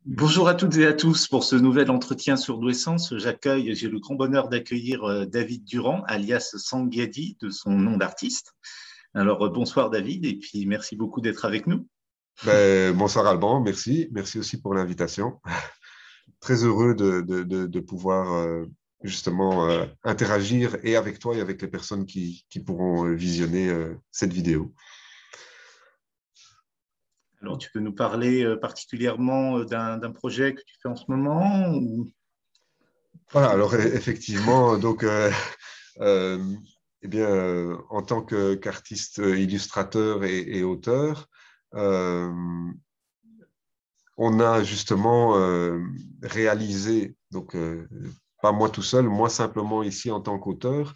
Bonjour à toutes et à tous. Pour ce nouvel entretien sur Douessence, j'ai le grand bonheur d'accueillir David Durand, alias Sangiadi, de son nom d'artiste. Alors, bonsoir David, et puis merci beaucoup d'être avec nous. Bonsoir Alban, merci. Merci aussi pour l'invitation. Très heureux de pouvoir justement interagir et avec toi et avec les personnes qui pourront visionner cette vidéo. Alors, tu peux nous parler particulièrement d'un projet que tu fais en ce moment ou... Voilà, alors effectivement, donc, euh, eh bien, en tant qu'artiste illustrateur et auteur, euh, on a justement réalisé, donc pas moi tout seul, moi simplement ici en tant qu'auteur,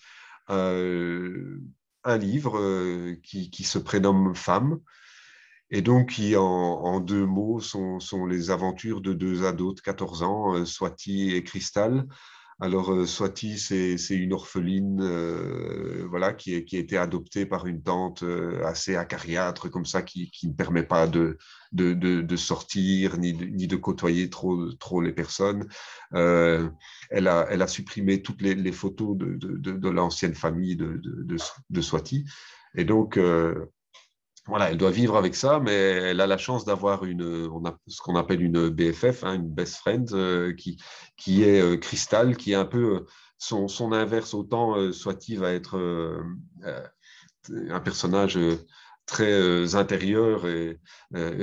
euh, un livre qui se prénomme Femme, et donc qui en deux mots sont les aventures de deux ados de 14 ans, Swati et Crystal. Alors, Swati, c'est une orpheline voilà, qui a été adoptée par une tante assez acariâtre, comme ça, qui ne permet pas de sortir ni de côtoyer trop les personnes. Euh, elle a supprimé toutes les photos de l'ancienne famille de Swati. Et donc, voilà, elle doit vivre avec ça, mais elle a la chance d'avoir ce qu'on appelle une BFF, hein, une best friend, qui est Crystal, qui est un peu son inverse. Autant Swati va être un personnage très intérieur et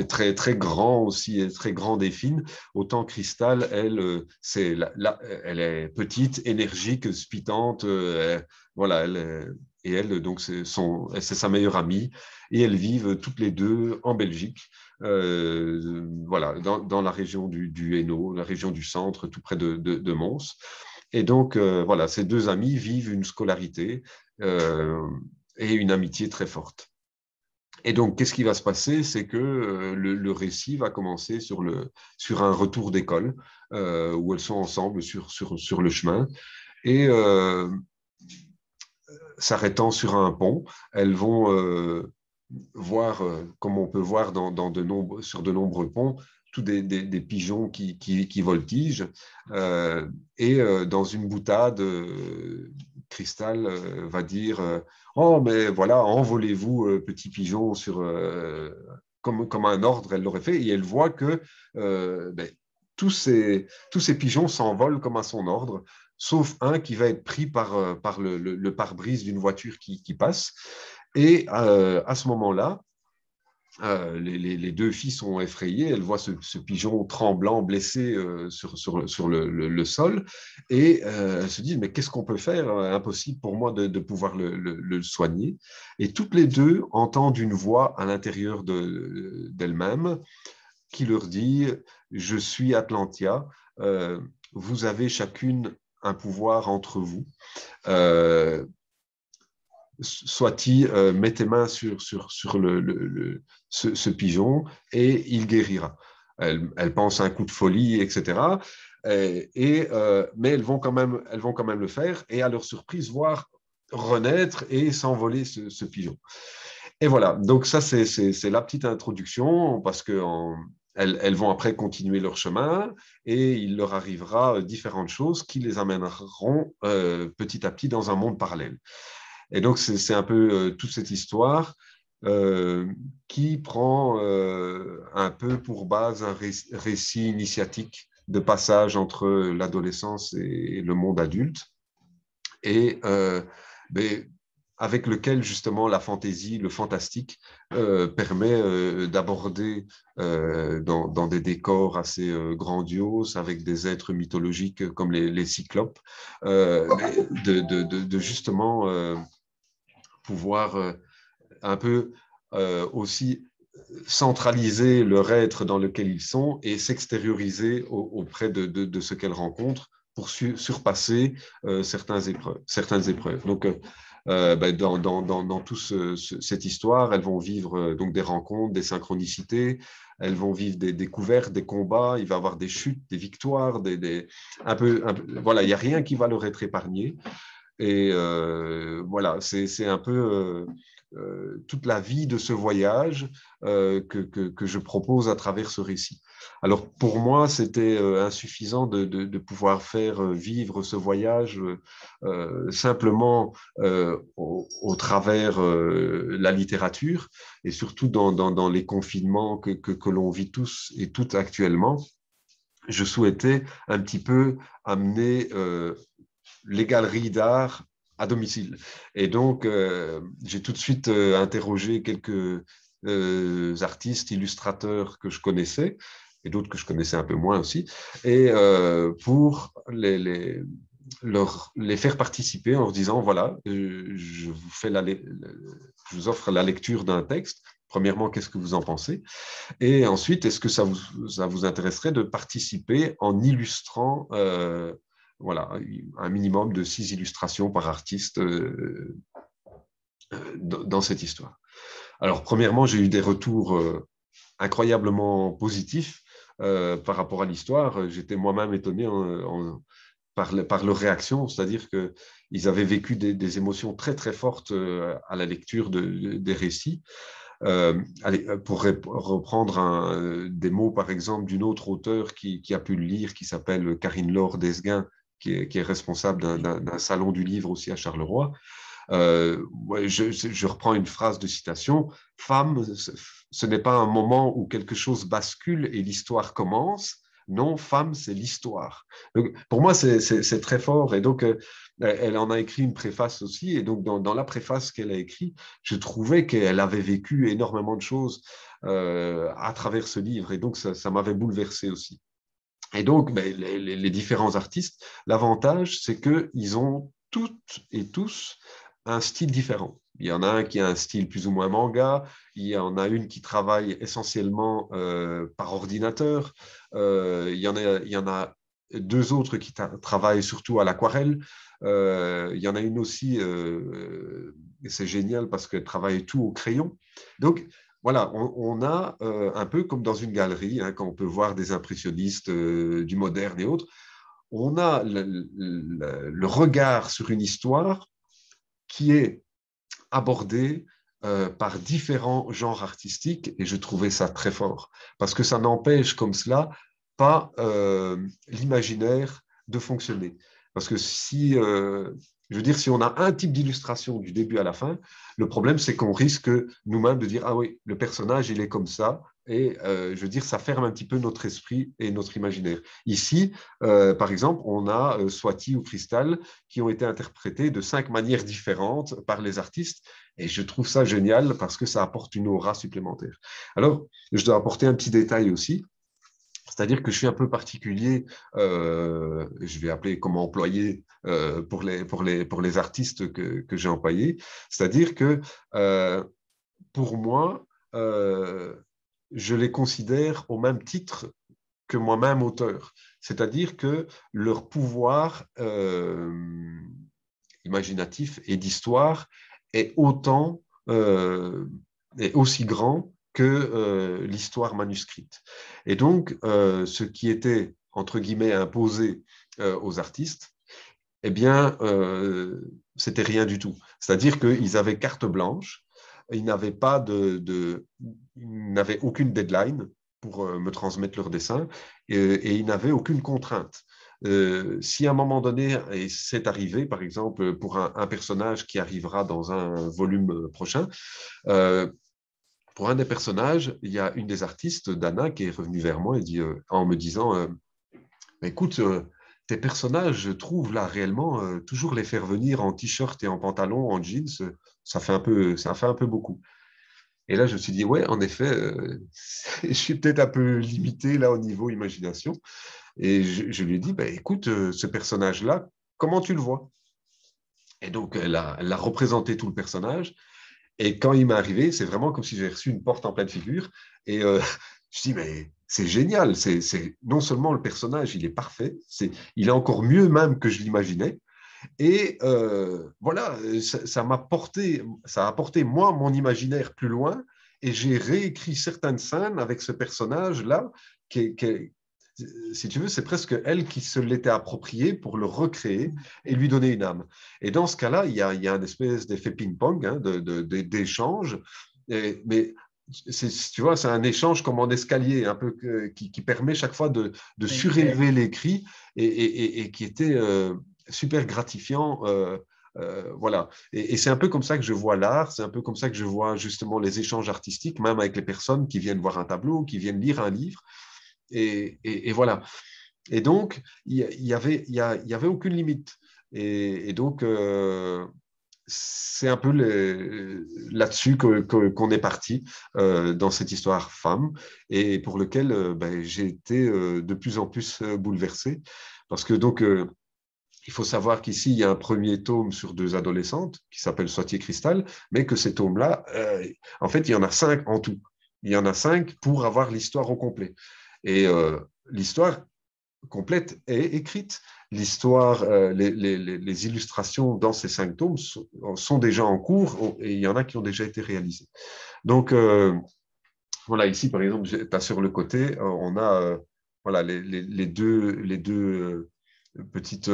très grand aussi, et très grande et fine. Autant Crystal, elle, elle est petite, énergique, spitante. Voilà, et elle, donc, c'est sa meilleure amie. Et elles vivent toutes les deux en Belgique, voilà, dans la région du Hainaut, la région du centre, tout près de Mons. Et donc, voilà, ces deux amis vivent une scolarité euh, et une amitié très forte. Et donc, qu'est-ce qui va se passer? C'est que le récit va commencer sur un retour d'école, où elles sont ensemble sur le chemin. Et s'arrêtant sur un pont, elles vont voir, comme on peut voir sur de nombreux ponts, tous des pigeons qui voltigent. Et dans une boutade, Cristal va dire oh, mais voilà, envolez-vous, petits pigeons, comme un ordre, elle l'aurait fait. Et elle voit que ben, tous ces pigeons s'envolent comme à son ordre, sauf un qui va être pris par le pare-brise d'une voiture qui passe. Et à ce moment-là, les deux filles sont effrayées, elles voient ce pigeon tremblant, blessé sur le sol, et elles se disent, mais qu'est-ce qu'on peut faire? Impossible pour moi de pouvoir le soigner. Et toutes les deux entendent une voix à l'intérieur d'elles-mêmes qui leur dit, je suis Atlantia, euh, vous avez chacune un pouvoir entre vous. Euh, Soit-il, mets tes mains sur ce pigeon et il guérira. Elle pense à un coup de folie, etc. Mais elles vont quand même le faire et à leur surprise voir renaître et s'envoler ce pigeon. Et voilà, donc ça c'est la petite introduction parce que elles vont après continuer leur chemin et il leur arrivera différentes choses qui les amèneront petit à petit dans un monde parallèle. Et donc, c'est un peu toute cette histoire qui prend un peu pour base un récit initiatique de passage entre l'adolescence et le monde adulte, et mais avec lequel justement la fantaisie, le fantastique permet d'aborder dans des décors assez grandioses, avec des êtres mythologiques comme les cyclopes, de justement pouvoir un peu aussi centraliser leur être dans lequel ils sont et s'extérioriser auprès de ce qu'elles rencontrent pour surpasser certaines épreuves. Donc, dans toute cette histoire, elles vont vivre donc des rencontres, des synchronicités, elles vont vivre des découvertes, des combats, il va y avoir des chutes, des victoires, voilà, il n'y a rien qui va leur être épargné. Et voilà, c'est un peu toute la vie de ce voyage que je propose à travers ce récit. Alors pour moi, c'était insuffisant de pouvoir faire vivre ce voyage simplement au travers la littérature et surtout dans les confinements que l'on vit tous et toutes actuellement. Je souhaitais un petit peu amener les galeries d'art à domicile. Et donc, j'ai tout de suite interrogé quelques artistes, illustrateurs que je connaissais, et d'autres que je connaissais un peu moins aussi, et pour les faire participer en leur disant, voilà, je vous offre la lecture d'un texte. Premièrement, qu'est-ce que vous en pensez? Et ensuite, est-ce que ça vous intéresserait de participer en illustrant voilà, un minimum de 6 illustrations par artiste dans cette histoire? Alors, premièrement, j'ai eu des retours incroyablement positifs par rapport à l'histoire. J'étais moi-même étonné par leur réaction, c'est-à-dire qu'ils avaient vécu des émotions très, très fortes à la lecture des récits. Pour reprendre des mots, par exemple, d'une autre auteure qui a pu le lire, qui s'appelle Karine-Laure Desguin, qui est responsable d'un salon du livre aussi à Charleroi. Ouais, je reprends une phrase de citation. Femme, ce n'est pas un moment où quelque chose bascule et l'histoire commence. Non, femme, c'est l'histoire. Donc, pour moi, c'est très fort. Et donc, elle en a écrit une préface aussi. Et donc, dans la préface qu'elle a écrite, je trouvais qu'elle avait vécu énormément de choses à travers ce livre. Et donc, ça m'avait bouleversé aussi. Et donc, ben, les différents artistes, l'avantage, c'est qu'ils ont toutes et tous un style différent. Il y en a un qui a un style plus ou moins manga, il y en a une qui travaille essentiellement par ordinateur, il y en a deux autres qui travaillent surtout à l'aquarelle, il y en a une aussi, et c'est génial parce qu'elle travaille tout au crayon. Donc, voilà, on a un peu comme dans une galerie, hein, quand on peut voir des impressionnistes du moderne et autres, on a le regard sur une histoire qui est abordée par différents genres artistiques et je trouvais ça très fort parce que ça n'empêche comme cela pas l'imaginaire de fonctionner. Parce que si, je veux dire, si on a un type d'illustration du début à la fin, le problème, c'est qu'on risque nous-mêmes de dire, ah oui, le personnage, il est comme ça. Et je veux dire, ça ferme un petit peu notre esprit et notre imaginaire. Ici, par exemple, on a Swati ou Cristal qui ont été interprétés de 5 manières différentes par les artistes. Et je trouve ça génial parce que ça apporte une aura supplémentaire. Alors, je dois apporter un petit détail aussi. C'est-à-dire que je suis un peu particulier, je vais appeler comme employé pour les artistes que j'ai employés. C'est-à-dire que pour moi, je les considère au même titre que moi-même auteur. C'est-à-dire que leur pouvoir imaginatif et d'histoire est autant est aussi grand que l'histoire manuscrite. Et donc, ce qui était, entre guillemets, imposé aux artistes, eh bien, c'était rien du tout. C'est-à-dire qu'ils avaient carte blanche, ils n'avaient pas ils n'avaient aucune deadline pour me transmettre leur dessin et ils n'avaient aucune contrainte. Si à un moment donné, et c'est arrivé, par exemple, pour un personnage qui arrivera dans un volume prochain, euh, pour un des personnages, il y a une des artistes, Dana, qui est revenue vers moi et dit, en me disant écoute, tes personnages, je trouve là réellement, toujours les faire venir en t-shirt et en pantalon, en jeans, ça fait un peu beaucoup. Et là, je me suis dit, ouais, en effet, je suis peut-être un peu limité là au niveau imagination. Et je lui ai dit, bah, écoute, ce personnage-là, comment tu le vois? Et donc, elle a représenté tout le personnage. Et quand il m'est arrivé, c'est vraiment comme si j'ai reçu une porte en pleine figure. Et je dis, mais c'est génial. Non seulement le personnage, il est parfait, il est encore mieux même que je l'imaginais. Et voilà, ça a porté moi mon imaginaire plus loin. Et j'ai réécrit certaines scènes avec ce personnage-là qui est si tu veux, c'est presque elle qui se l'était approprié pour le recréer et lui donner une âme. Et dans ce cas-là, il y a une espèce d'effet ping-pong, hein, d'échange, mais tu vois, c'est un échange comme en escalier, un peu qui permet chaque fois de surélever les cris et qui était super gratifiant. Voilà. Et c'est un peu comme ça que je vois l'art, c'est un peu comme ça que je vois justement les échanges artistiques, même avec les personnes qui viennent voir un tableau, qui viennent lire un livre. Et voilà. Et donc, il y avait aucune limite. Et donc, c'est un peu là-dessus qu'on est parti dans cette histoire femme et pour lequel ben, j'ai été de plus en plus bouleversé. Parce que donc, il faut savoir qu'ici, il y a un premier tome sur 2 adolescentes qui s'appelle Soitier Cristal, mais que ces tomes-là, en fait, il y en a 5 en tout. Il y en a 5 pour avoir l'histoire au complet. Et l'histoire complète est écrite. L'histoire, les illustrations dans ces 5 tomes sont déjà en cours et il y en a qui ont déjà été réalisées. Donc, voilà, ici, par exemple, tu as sur le côté, on a voilà, les deux petites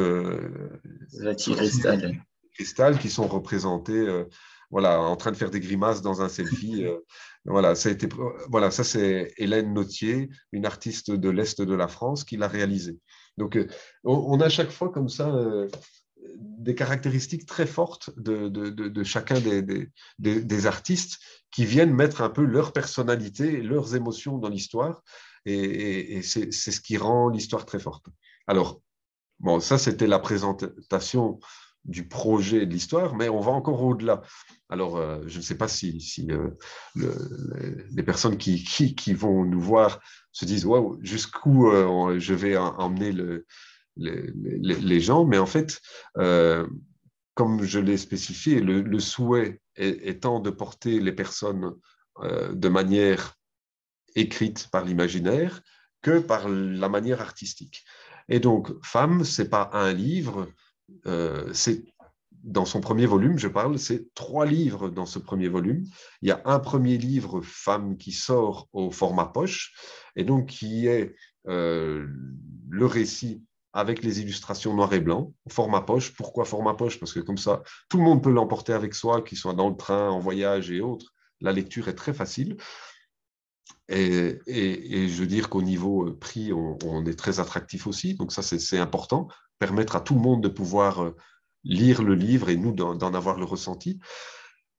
cristal qui sont représentés voilà, en train de faire des grimaces dans un selfie. Voilà, voilà, ça c'est Hélène Nautier, une artiste de l'Est de la France, qui l'a réalisé. Donc, on a chaque fois comme ça des caractéristiques très fortes de chacun des artistes qui viennent mettre un peu leur personnalité, leurs émotions dans l'histoire. Et c'est ce qui rend l'histoire très forte. Alors, bon, ça, c'était la présentation du projet de l'histoire, mais on va encore au-delà. Alors, je ne sais pas si les personnes qui vont nous voir se disent wow, jusqu'où je vais emmener les gens, mais en fait, comme je l'ai spécifié, le souhait étant de porter les personnes de manière écrite par l'imaginaire que par la manière artistique. Et donc, Femme, c'est pas un livre, c'est dans son premier volume, je parle, c'est 3 livres dans ce premier volume. Il y a un premier livre, Femme, qui sort au format poche, et donc qui est le récit avec les illustrations noir et blanc, au format poche. Pourquoi format poche? Parce que comme ça, tout le monde peut l'emporter avec soi, qu'il soit dans le train, en voyage et autres. La lecture est très facile. Et je veux dire qu'au niveau prix, on est très attractif aussi. Donc ça, c'est important. Permettre à tout le monde de pouvoir lire le livre et nous d'en avoir le ressenti.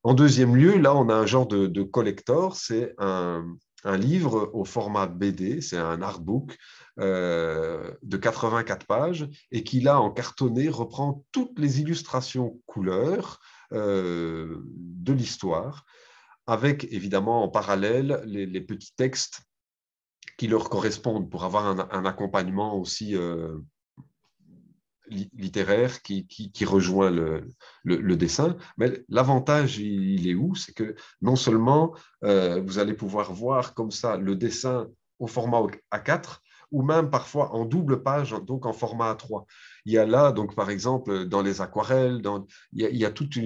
En deuxième lieu, là, on a un genre de collector. C'est un livre au format BD. C'est un artbook de 84 pages et qui, là, en cartonné, reprend toutes les illustrations couleurs de l'histoire, avec évidemment en parallèle les petits textes qui leur correspondent pour avoir un accompagnement aussi littéraire qui rejoint le dessin. Mais l'avantage, il est où? C'est que non seulement vous allez pouvoir voir comme ça le dessin au format A4, ou même parfois en double page, donc en format A3. Il y a là, donc par exemple, dans les aquarelles, il y a toute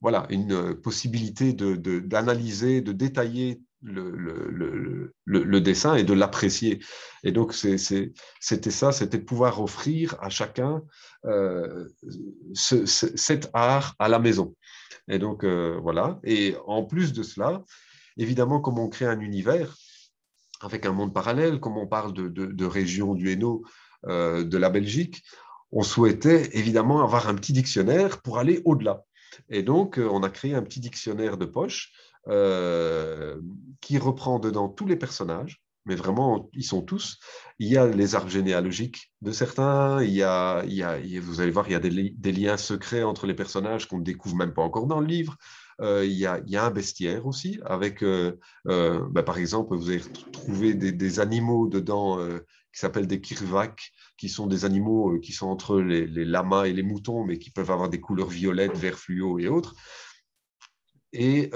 voilà, une possibilité d'analyser, de détailler le dessin et de l'apprécier. Et donc, c'était ça, c'était de pouvoir offrir à chacun cet art à la maison. Et donc, voilà. Et en plus de cela, évidemment, comme on crée un univers avec un monde parallèle, comme on parle de régions du Hainaut, de la Belgique, on souhaitait évidemment avoir un petit dictionnaire pour aller au-delà. Et donc, on a créé un petit dictionnaire de poche qui reprend dedans tous les personnages, mais vraiment, ils sont tous. Il y a les arbres généalogiques de certains, vous allez voir, il y a des liens secrets entre les personnages qu'on ne découvre même pas encore dans le livre. Il y a un bestiaire aussi, avec, par exemple, vous allez trouver des animaux dedans qui s'appellent des kirvaks, qui sont des animaux qui sont entre les lamas et les moutons, mais qui peuvent avoir des couleurs violettes, vert fluo et autres. Et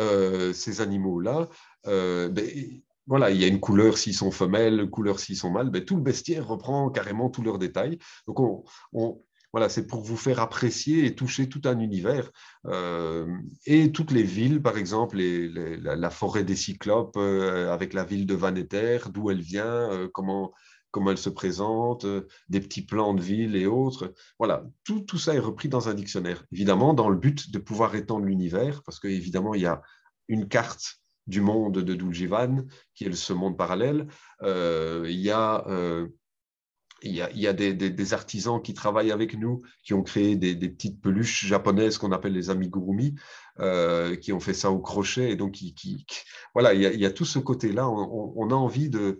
ces animaux-là, voilà, il y a une couleur s'ils sont femelles, une couleur s'ils sont mâles, tout le bestiaire reprend carrément tous leurs détails. Donc voilà, c'est pour vous faire apprécier et toucher tout un univers. Et toutes les villes, par exemple, la forêt des Cyclopes avec la ville de Vaneter, d'où elle vient, comment elle se présente, des petits plans de ville et autres. Voilà, tout ça est repris dans un dictionnaire. Évidemment, dans le but de pouvoir étendre l'univers, parce qu'évidemment, il y a une carte du monde de Duljivan, qui est ce monde parallèle. Il y a des artisans qui travaillent avec nous, qui ont créé des petites peluches japonaises qu'on appelle les amigurumi, qui ont fait ça au crochet. Et donc, voilà, il y a tout ce côté-là. On a envie de...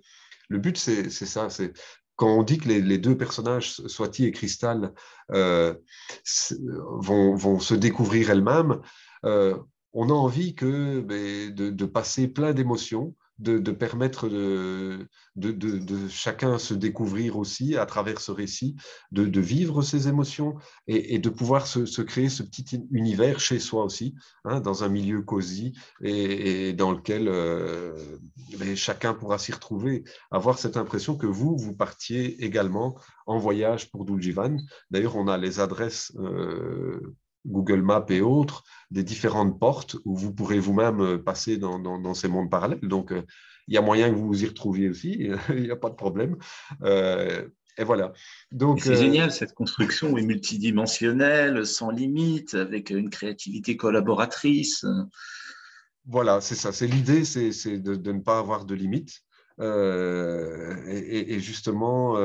Le but, c'est ça. C'est quand on dit que les deux personnages, Swati et Crystal, vont se découvrir elles-mêmes, on a envie de passer plein d'émotions, de permettre de chacun se découvrir aussi à travers ce récit, de vivre ses émotions et de pouvoir se créer ce petit univers chez soi aussi, hein, dans un milieu cosy et dans lequel chacun pourra s'y retrouver, avoir cette impression que vous partiez également en voyage pour Duljivan. D'ailleurs, on a les adresses Google Maps et autres, des différentes portes où vous pourrez vous-même passer dans ces mondes parallèles. Donc, il y a moyen que vous vous y retrouviez aussi, il n'y a pas de problème. Et voilà. Donc, c'est génial, cette construction est multidimensionnelle, sans limite, avec une créativité collaboratrice. voilà, c'est ça. C'est l'idée, c'est de ne pas avoir de limites. Et justement,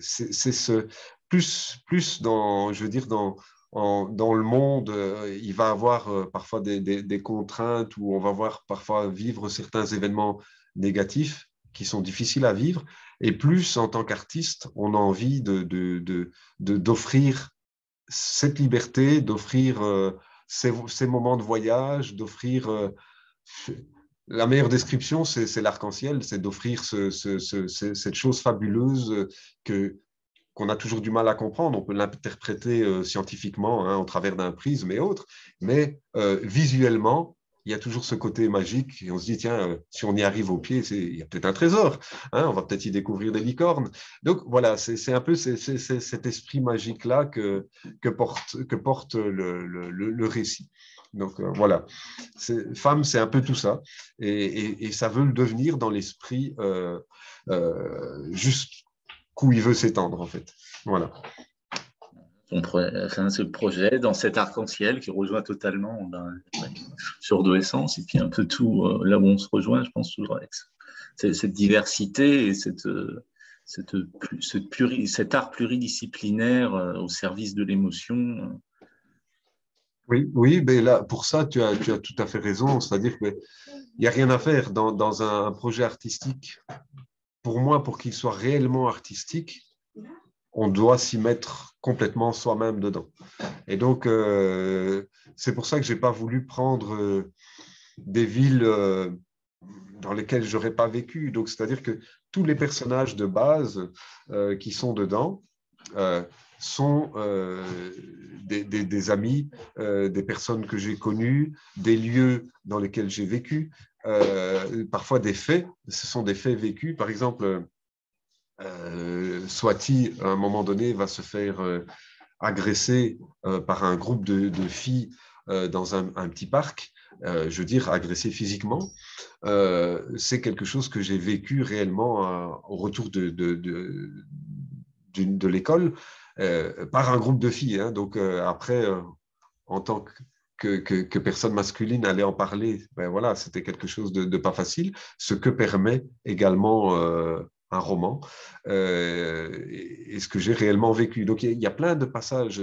c'est plus dans, je veux dire, dans le monde, il va avoir parfois des contraintes où on va voir parfois vivre certains événements négatifs qui sont difficiles à vivre. Et plus en tant qu'artiste, on a envie d'offrir cette liberté, d'offrir ces moments de voyage, d'offrir la meilleure description, c'est l'arc-en-ciel, c'est d'offrir cette chose fabuleuse qu'on a toujours du mal à comprendre. On peut l'interpréter scientifiquement, hein, au travers d'un prisme et autres, mais visuellement, il y a toujours ce côté magique et on se dit, tiens, si on y arrive au pied, il y a peut-être un trésor, hein, on va peut-être y découvrir des licornes. Donc voilà, c'est un peu cet esprit magique-là que porte le récit. Donc voilà, Femme, c'est un peu tout ça. Et ça veut le devenir dans l'esprit jusqu'où il veut s'étendre, en fait. Voilà. Ce projet dans cet arc-en-ciel qui rejoint totalement Surdouessance et puis un peu tout là où on se rejoint, je pense, toujours avec cette diversité et cet art pluridisciplinaire au service de l'émotion. Oui, mais là, pour ça, tu as tout à fait raison. C'est-à-dire qu'il n'y a rien à faire dans un projet artistique. Pour moi, pour qu'il soit réellement artistique, on doit s'y mettre complètement soi-même dedans. Et donc, c'est pour ça que je n'ai pas voulu prendre des villes dans lesquelles je n'aurais pas vécu. Donc, c'est-à-dire que tous les personnages de base qui sont dedans sont des amis, des personnes que j'ai connues, des lieux dans lesquels j'ai vécu, parfois des faits. Ce sont des faits vécus. Par exemple, Swati, à un moment donné, va se faire agresser par un groupe de filles dans un petit parc, je veux dire, agressée physiquement. C'est quelque chose que j'ai vécu réellement au retour de l'école par un groupe de filles. Hein. Donc après, en tant que personne masculine allait en parler, ben voilà, c'était quelque chose de pas facile, ce que permet également un roman et ce que j'ai réellement vécu. Donc, il y a plein de passages.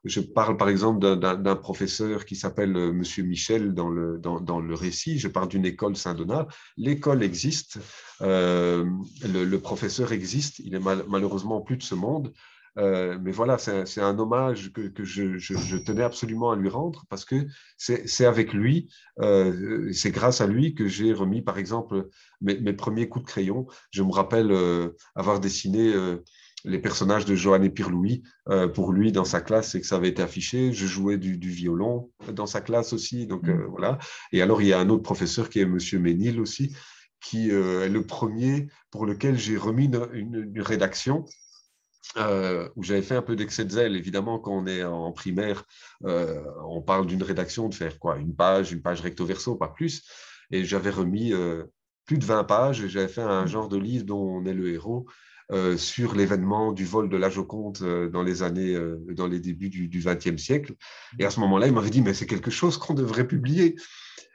Je parle par exemple d'un professeur qui s'appelle Monsieur Michel dans le récit. Je parle d'une école Saint-Donat. L'école existe, le professeur existe. Il est malheureusement plus de ce monde. Mais voilà, c'est un hommage que je tenais absolument à lui rendre parce que c'est avec lui, c'est grâce à lui que j'ai remis, par exemple, mes premiers coups de crayon. Je me rappelle avoir dessiné les personnages de Johann et Pierre-Louis pour lui dans sa classe et que ça avait été affiché. Je jouais du violon dans sa classe aussi, donc voilà. Et alors, il y a un autre professeur qui est Monsieur Ménil aussi, qui est le premier pour lequel j'ai remis une rédaction où j'avais fait un peu d'excès de zèle. Évidemment, quand on est en primaire, on parle d'une rédaction de faire quoi, une page recto verso, pas plus. Et j'avais remis plus de 20 pages et j'avais fait un genre de livre dont on est le héros sur l'événement du vol de la Joconde dans les débuts du XXe siècle. Et à ce moment-là, il m'avait dit, mais c'est quelque chose qu'on devrait publier.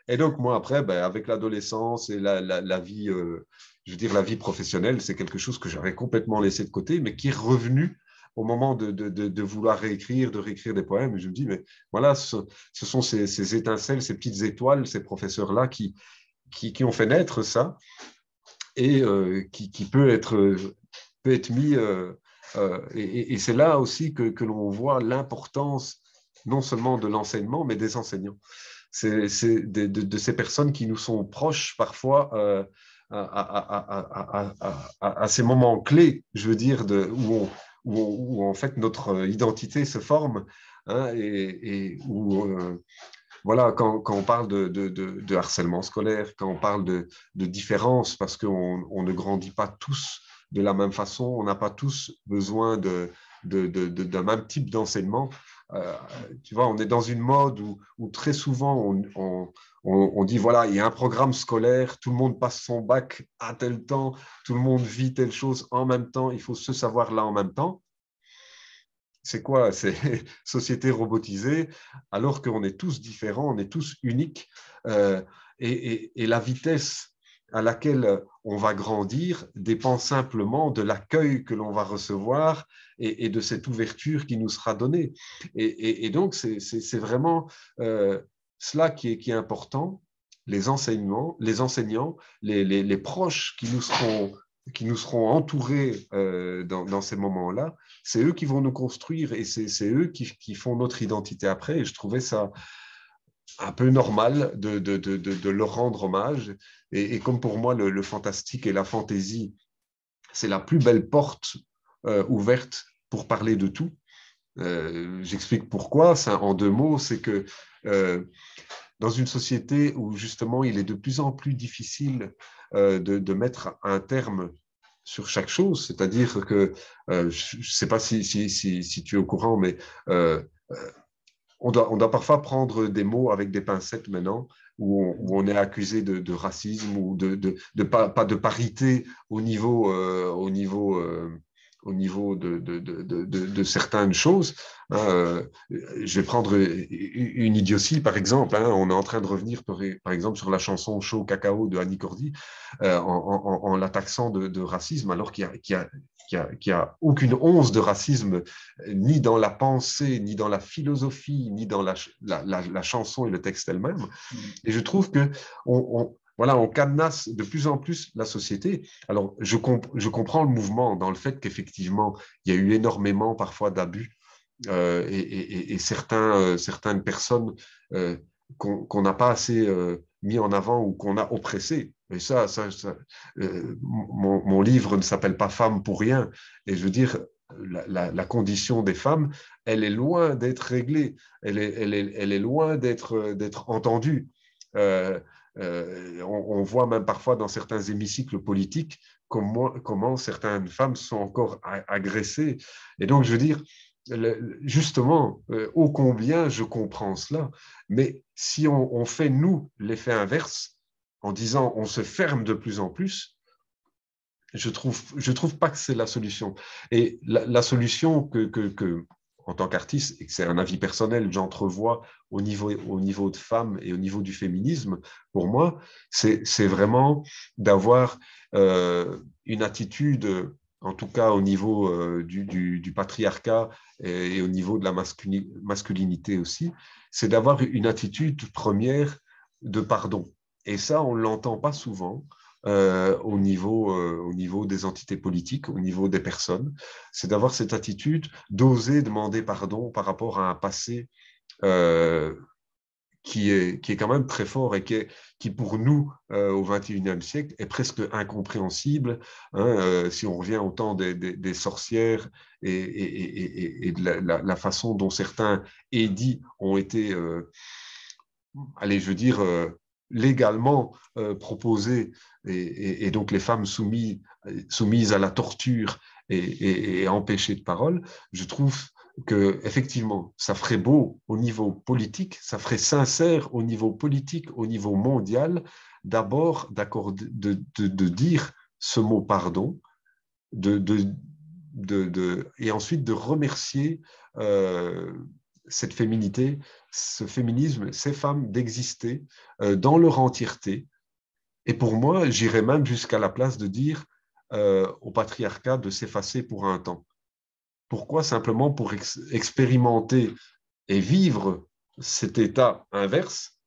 Et donc, moi, après, ben, avec l'adolescence et la vie, je veux dire, la vie professionnelle, c'est quelque chose que j'avais complètement laissé de côté, mais qui est revenu au moment de vouloir réécrire, de réécrire des poèmes. Et je me dis, mais voilà, ce sont ces étincelles, ces petites étoiles, ces professeurs-là qui ont fait naître ça et qui peut être mis. Et c'est là aussi que l'on voit l'importance non seulement de l'enseignement, mais des enseignants. C'est de ces personnes qui nous sont proches parfois à ces moments clés, je veux dire, où en fait notre identité se forme, hein, et où, voilà, quand on parle de harcèlement scolaire, quand on parle de différence, parce qu'on ne grandit pas tous de la même façon, on n'a pas tous besoin d'un même type d'enseignement. Euh, Tu vois, on est dans une mode où très souvent on dit, voilà, il y a un programme scolaire, tout le monde passe son bac à tel temps, tout le monde vit telle chose en même temps, il faut se savoir là en même temps. C'est quoi? C'est société robotisée, alors qu'on est tous différents, on est tous uniques. euh, et la vitesse à laquelle on va grandir dépend simplement de l'accueil que l'on va recevoir et de cette ouverture qui nous sera donnée. Et donc, c'est vraiment cela qui est important, les enseignants, les proches qui nous seront entourés dans ces moments-là, c'est eux qui vont nous construire et c'est eux qui font notre identité après. Et je trouvais ça un peu normal de leur rendre hommage. Et comme pour moi, le fantastique et la fantaisie, c'est la plus belle porte ouverte pour parler de tout. J'explique pourquoi. Ça, en deux mots, c'est que dans une société où justement il est de plus en plus difficile de mettre un terme sur chaque chose, c'est-à-dire que, je ne sais pas si tu es au courant, mais euh, on doit parfois prendre des mots avec des pincettes maintenant, où on est accusé de racisme ou pas de parité au niveau de certaines choses. Hein. Je vais prendre une idiotie, par exemple. Hein. On est en train de revenir, par exemple, sur la chanson Chaud Cacao de Annie Cordy, en la taxant de racisme, alors qu'il y a aucune once de racisme, ni dans la pensée, ni dans la philosophie, ni dans la chanson et le texte elle-même. Et je trouve que voilà, on cadenasse de plus en plus la société. Alors, je comprends le mouvement dans le fait qu'effectivement, il y a eu énormément parfois d'abus et certaines personnes qu'on n'a pas assez mis en avant ou qu'on a oppressées. Et mon livre ne s'appelle pas Femmes pour rien. Et je veux dire, la condition des femmes, elle est loin d'être réglée. Elle est loin d'être entendue. Euh, on voit même parfois dans certains hémicycles politiques comment certaines femmes sont encore agressées. Et donc, je veux dire, justement, ô combien je comprends cela, mais si on fait, nous, l'effet inverse, en disant on se ferme de plus en plus, je trouve pas que c'est la solution. Et la solution en tant qu'artiste, et que c'est un avis personnel, j'entrevois au niveau de femmes et au niveau du féminisme, pour moi, c'est vraiment d'avoir une attitude, en tout cas au niveau du patriarcat et au niveau de la masculinité aussi, c'est d'avoir une attitude première de pardon. Et ça, on ne l'entend pas souvent au niveau des entités politiques, au niveau des personnes. C'est d'avoir cette attitude d'oser demander pardon par rapport à un passé euh, qui est quand même très fort et qui pour nous, au XXIe siècle, est presque incompréhensible. Hein, si on revient au temps des sorcières et de la façon dont certains édits ont été allez, je veux dire, légalement proposées, et donc les femmes soumises à la torture et empêchés de parole, je trouve que effectivement, ça ferait beau au niveau politique, ça ferait sincère au niveau politique, au niveau mondial, d'abord de dire ce mot pardon, et ensuite de remercier cette féminité, ce féminisme, ces femmes d'exister dans leur entièreté. Et pour moi, j'irais même jusqu'à la place de dire au patriarcat de s'effacer pour un temps. Pourquoi? Simplement pour expérimenter et vivre cet état inverse,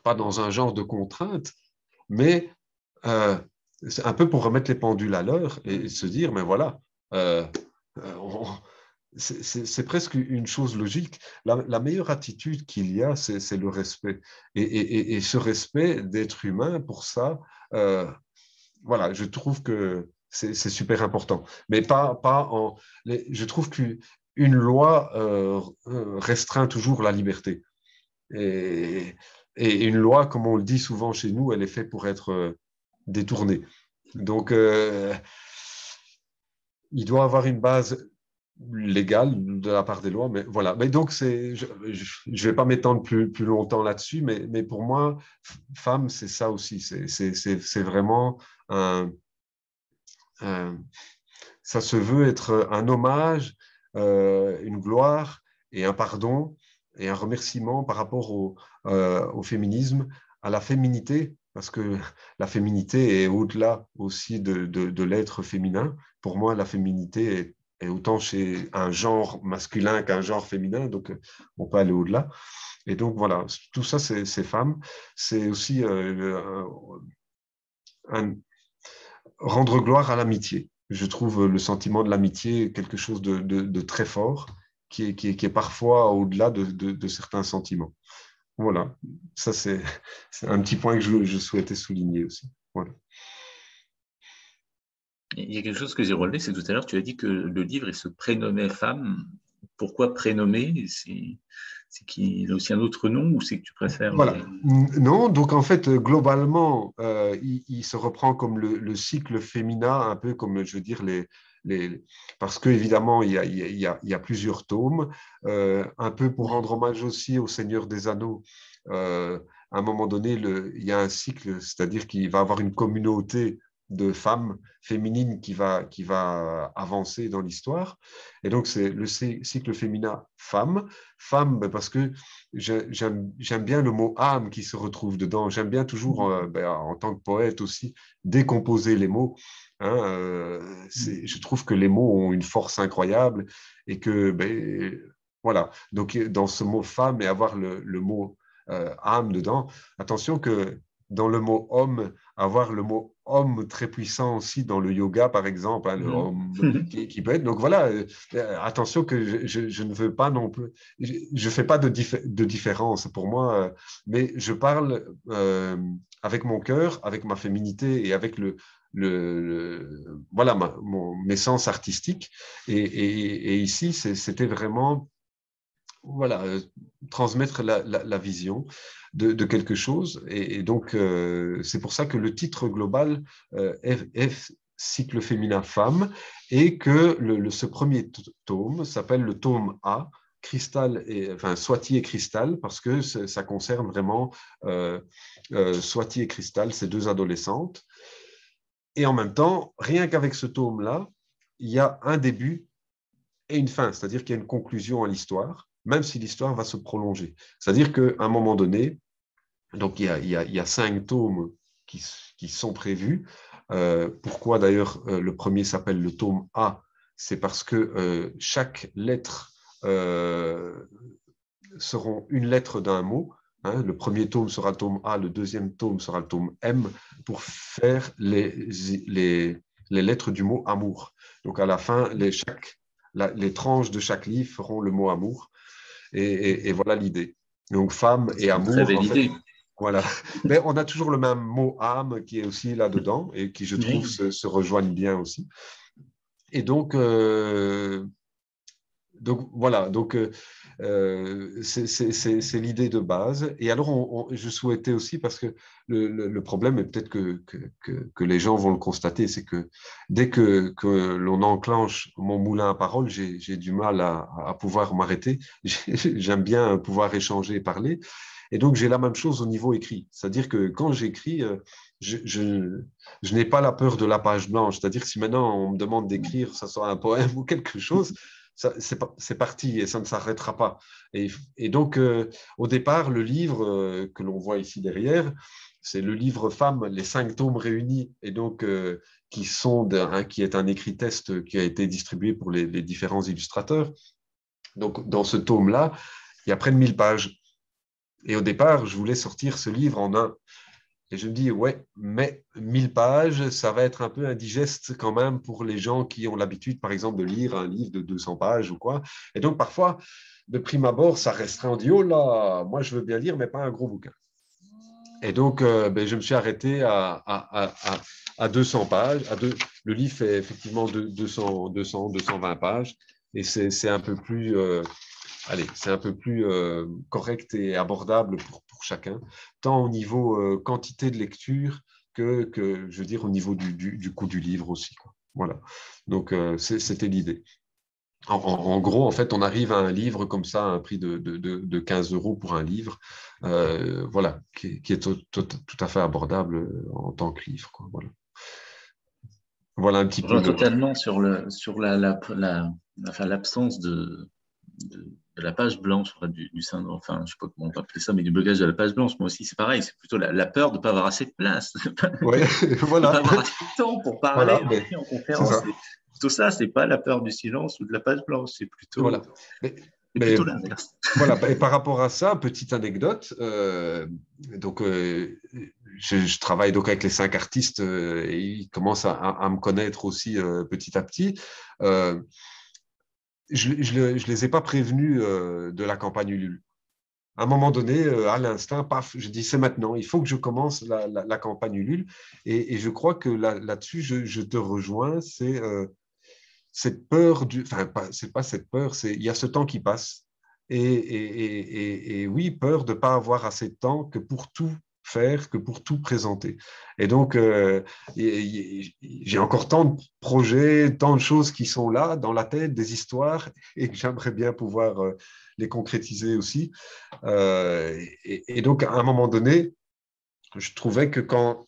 pas dans un genre de contrainte, mais c'est un peu pour remettre les pendules à l'heure et se dire, mais voilà, c'est presque une chose logique. La meilleure attitude qu'il y a, c'est le respect. Et ce respect d'être humain, pour ça, voilà, je trouve que c'est super important. Mais je trouve qu'une loi restreint toujours la liberté. Et, et une loi, comme on le dit souvent chez nous, elle est faite pour être détournée. Donc, il doit avoir une base légale de la part des lois, mais voilà. Mais donc, je ne vais pas m'étendre plus longtemps là-dessus, mais pour moi, femme, c'est ça aussi. C'est vraiment ça se veut être un hommage, une gloire et un pardon et un remerciement par rapport au féminisme, à la féminité, parce que la féminité est au-delà aussi de l'être féminin. Pour moi, la féminité est autant chez un genre masculin qu'un genre féminin, donc on peut aller au-delà. Et donc voilà, tout ça, c'est femmes. C'est aussi rendre gloire à l'amitié. Je trouve le sentiment de l'amitié quelque chose de très fort, qui est parfois au-delà de certains sentiments. Voilà, ça c'est un petit point que je souhaitais souligner aussi. Voilà. Il y a quelque chose que j'ai relevé, c'est tout à l'heure, tu as dit que le livre, il se prénommait femme. Pourquoi prénommer? C'est qu'il a aussi un autre nom ou c'est que tu préfères Voilà. Non, donc en fait, globalement, il se reprend comme le cycle féminin, un peu comme, je veux dire, parce qu'évidemment, il y a plusieurs tomes, un peu pour rendre hommage aussi au Seigneur des Anneaux. À un moment donné, il y a un cycle, c'est-à-dire qu'il va avoir une communauté de femmes féminines qui va avancer dans l'histoire. Et donc, c'est le cycle féminin femme. Femme, parce que j'aime bien le mot âme qui se retrouve dedans. J'aime bien toujours, en tant que poète aussi, décomposer les mots. Hein, je trouve que les mots ont une force incroyable et que, voilà. Donc, dans ce mot femme et avoir le mot âme dedans, attention que dans le mot homme, avoir le mot homme très puissant aussi dans le yoga, par exemple, hein, le homme qui peut être. Donc voilà, attention que je ne veux pas non plus, je fais pas de différence pour moi, mais je parle avec mon cœur, avec ma féminité et avec voilà, mes sens artistiques. Et ici, c'était vraiment voilà, transmettre la vision de quelque chose. Et donc, c'est pour ça que le titre global est Cycle féminin femme et que ce premier tome s'appelle le tome A, Cristal enfin, Swati et Cristal, parce que ça concerne vraiment Swati et Cristal, ces deux adolescentes. Et en même temps, rien qu'avec ce tome-là, il y a un début et une fin, c'est-à-dire qu'il y a une conclusion à l'histoire, même si l'histoire va se prolonger. C'est-à-dire qu'à un moment donné, donc il y a 5 tomes qui sont prévus. Pourquoi d'ailleurs le premier s'appelle le tome A? C'est parce que chaque lettre seront une lettre d'un mot. Hein. Le premier tome sera le tome A, le deuxième tome sera le tome M, pour faire les lettres du mot amour. Donc à la fin, les tranches de chaque livre feront le mot amour. Et voilà l'idée. Donc femme et amour. Très belle idée. Voilà. Mais on a toujours le même mot âme qui est aussi là-dedans et qui, je trouve, se rejoignent bien aussi. Et donc voilà. Donc, C'est l'idée de base. Et alors, je souhaitais aussi, parce que le problème, et peut-être que les gens vont le constater, c'est que dès que l'on enclenche mon moulin à parole, j'ai du mal à pouvoir m'arrêter. J'aime bien pouvoir échanger et parler. Et donc, j'ai la même chose au niveau écrit. C'est-à-dire que quand j'écris, je n'ai pas la peur de la page blanche. C'est-à-dire que si maintenant on me demande d'écrire, que ce soit un poème ou quelque chose, c'est parti et ça ne s'arrêtera pas. Et donc, au départ, le livre que l'on voit ici derrière, c'est le livre Femmes, les 5 tomes réunis, et donc qui est un écrit-test qui a été distribué pour les différents illustrateurs. Donc, dans ce tome-là, il y a près de 1000 pages. Et au départ, je voulais sortir ce livre en un. Et je me dis, ouais, mais 1000 pages, ça va être un peu indigeste quand même pour les gens qui ont l'habitude, par exemple, de lire un livre de 200 pages ou quoi. Et donc, parfois, de prime abord, ça restreint. On dit, oh là, moi, je veux bien lire, mais pas un gros bouquin. Et donc, je me suis arrêté à 200 pages. Le livre fait effectivement 220 pages. Et c'est un peu plus c'est un peu plus correct et abordable pour chacun, tant au niveau quantité de lecture je veux dire, au niveau du coût du livre aussi, quoi. Voilà. Donc, c'était l'idée. En gros, en fait, on arrive à un livre comme ça, à un prix de 15 euros pour un livre, voilà, qui est tout à fait abordable en tant que livre, quoi. Voilà. Voilà un petit Je peu rejoins totalement sur enfin, l'absence de la page blanche, enfin, du syndrome, enfin, je sais pas comment on va appeler ça, mais du blocage de la page blanche. Moi aussi, c'est pareil, c'est plutôt la peur de ne pas avoir assez de place, Ouais, de ne voilà, pas avoir assez de temps pour voilà, parler mais en c'est conférence. ça. C'est plutôt ça, c'est pas la peur du silence ou de la page blanche, Voilà. Mais, c'est mais plutôt l'inverse. voilà, et par rapport à ça, petite anecdote, donc je travaille donc avec les 5 artistes et ils commencent à me connaître aussi petit à petit. Euh, je les ai pas prévenus de la campagne Ulule. À un moment donné, à l'instinct, paf, je dis c'est maintenant, il faut que je commence la campagne Ulule. Et je crois que là-dessus, je te rejoins, c'est cette peur enfin, c'est pas cette peur, il y a ce temps qui passe. Et oui, peur de ne pas avoir assez de temps que pour tout faire, que pour tout présenter. Et donc, j'ai encore tant de projets, tant de choses qui sont là dans la tête, des histoires, et que j'aimerais bien pouvoir les concrétiser aussi. Et donc, à un moment donné, je trouvais que quand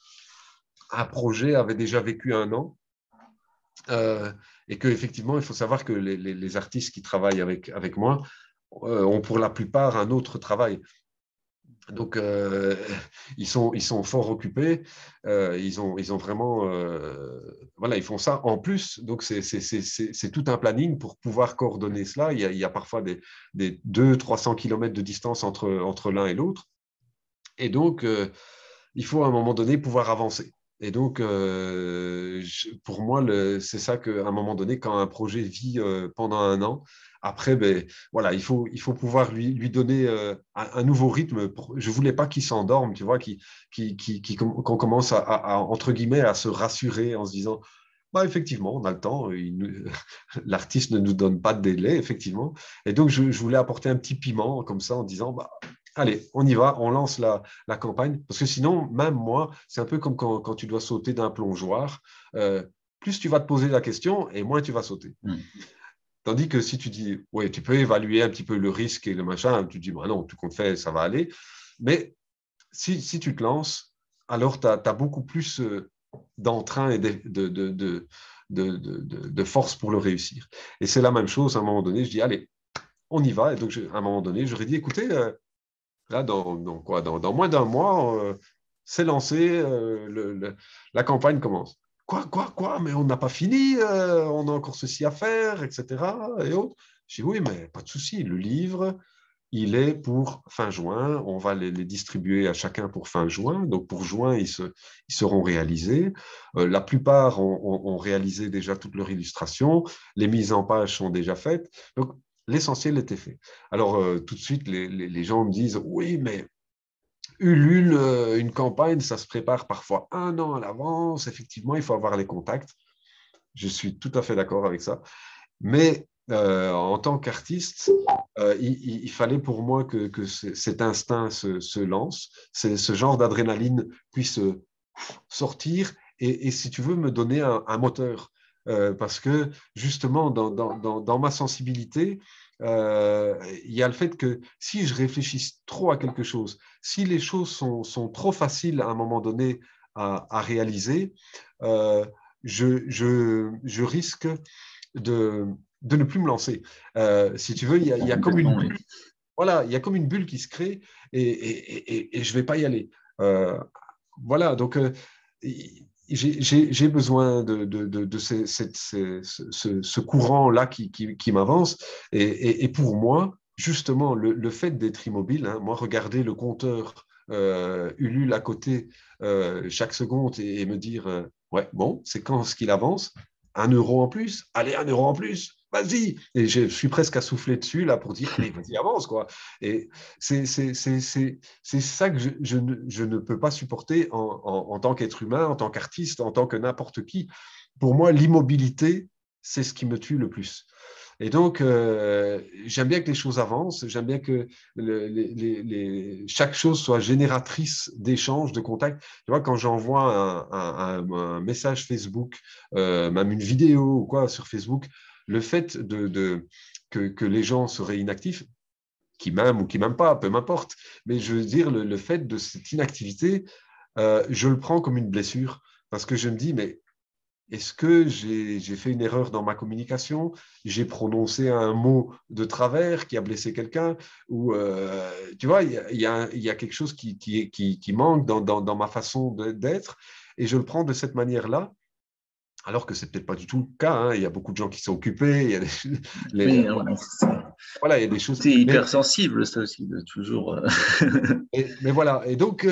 un projet avait déjà vécu 1 an, et qu'effectivement, il faut savoir que les artistes qui travaillent avec moi ont pour la plupart un autre travail. Donc, ils sont fort occupés. Ils ont vraiment, voilà, ils font ça en plus. Donc, c'est tout un planning pour pouvoir coordonner cela. Il y a parfois des 200-300 kilomètres de distance entre l'un et l'autre. Et donc, il faut à un moment donné pouvoir avancer. Et donc, pour moi, c'est ça qu'à un moment donné, quand un projet vit pendant 1 an, après, voilà, il faut pouvoir lui donner un nouveau rythme. Je ne voulais pas qu'il s'endorme, tu vois, qu'on commence entre guillemets, à se rassurer en se disant, bah, effectivement, on a le temps, l'artiste ne nous donne pas de délai, effectivement. Et donc, je voulais apporter un petit piment comme ça en disant, bah, allez, on y va, on lance la campagne. Parce que sinon, même moi, c'est un peu comme quand tu dois sauter d'un plongeoir. Plus tu vas te poser la question et moins tu vas sauter. Tandis que si tu dis, ouais, tu peux évaluer un petit peu le risque et le machin, tu te dis, bah non, tout compte fait, ça va aller. Mais si tu te lances, alors tu as beaucoup plus d'entrain et de force pour le réussir. Et c'est la même chose, à un moment donné, je dis, allez, on y va. Et donc, à un moment donné, j'aurais dit, écoutez, là, dans moins d'1 mois, c'est lancé, la campagne commence. Quoi? Mais on n'a pas fini, on a encore ceci à faire, etc. Et autres. Je dis, oui, mais pas de souci. Le livre, il est pour fin juin. On va les distribuer à chacun pour fin juin. Donc, pour juin, ils seront réalisés. La plupart ont réalisé déjà toutes leurs illustrations. Les mises en page sont déjà faites. Donc, l'essentiel était fait. Alors, tout de suite, les gens me disent, oui, mais Ulule, une campagne, ça se prépare parfois 1 an à l'avance. Effectivement, il faut avoir les contacts. Je suis tout à fait d'accord avec ça. Mais en tant qu'artiste, il fallait pour moi que cet instinct se lance, ce genre d'adrénaline puisse sortir et, si tu veux, me donner un moteur. Parce que justement, dans ma sensibilité, il y a le fait que si je réfléchis trop à quelque chose, si les choses sont trop faciles à un moment donné à réaliser, euh, je risque de, de ne plus me lancer. Si tu veux, il y a comme une Complètement, oui. bulle, voilà, il y a comme une bulle qui se crée et je ne vais pas y aller. Euh, voilà, donc j'ai besoin de ce courant-là qui m'avance. Et pour moi, justement, le fait d'être immobile, hein, moi, regarder le compteur Ulule à côté chaque seconde et me dire, ouais, bon, c'est quand ce qu'il avance, 1 euro en plus, allez, 1 euro en plus, vas-y. Et je suis presque à souffler dessus là pour dire, allez, vas-y, avance, quoi. Et c'est ça que je ne peux pas supporter en tant qu'être humain, en tant qu'artiste, en tant que n'importe qui. Pour moi, l'immobilité, c'est ce qui me tue le plus. Et donc, j'aime bien que les choses avancent, j'aime bien que chaque chose soit génératrice d'échanges, de contacts. Tu vois, quand j'envoie un message Facebook, même une vidéo ou quoi sur Facebook, le fait que les gens seraient inactifs, qui m'aiment ou qui m'aiment pas, peu m'importe. Mais je veux dire, le fait de cette inactivité, je le prends comme une blessure parce que je me dis, mais est-ce que j'ai fait une erreur dans ma communication? J'ai prononcé un mot de travers qui a blessé quelqu'un? Ou, tu vois, il y a quelque chose qui manque dans ma façon d'être. Et je le prends de cette manière-là. Alors que c'est peut-être pas du tout le cas, hein. Il y a beaucoup de gens qui sont occupés. Il y a Oui, non, voilà, il y a des choses. c'est hypersensible, ça aussi, de toujours. Mais voilà, et donc,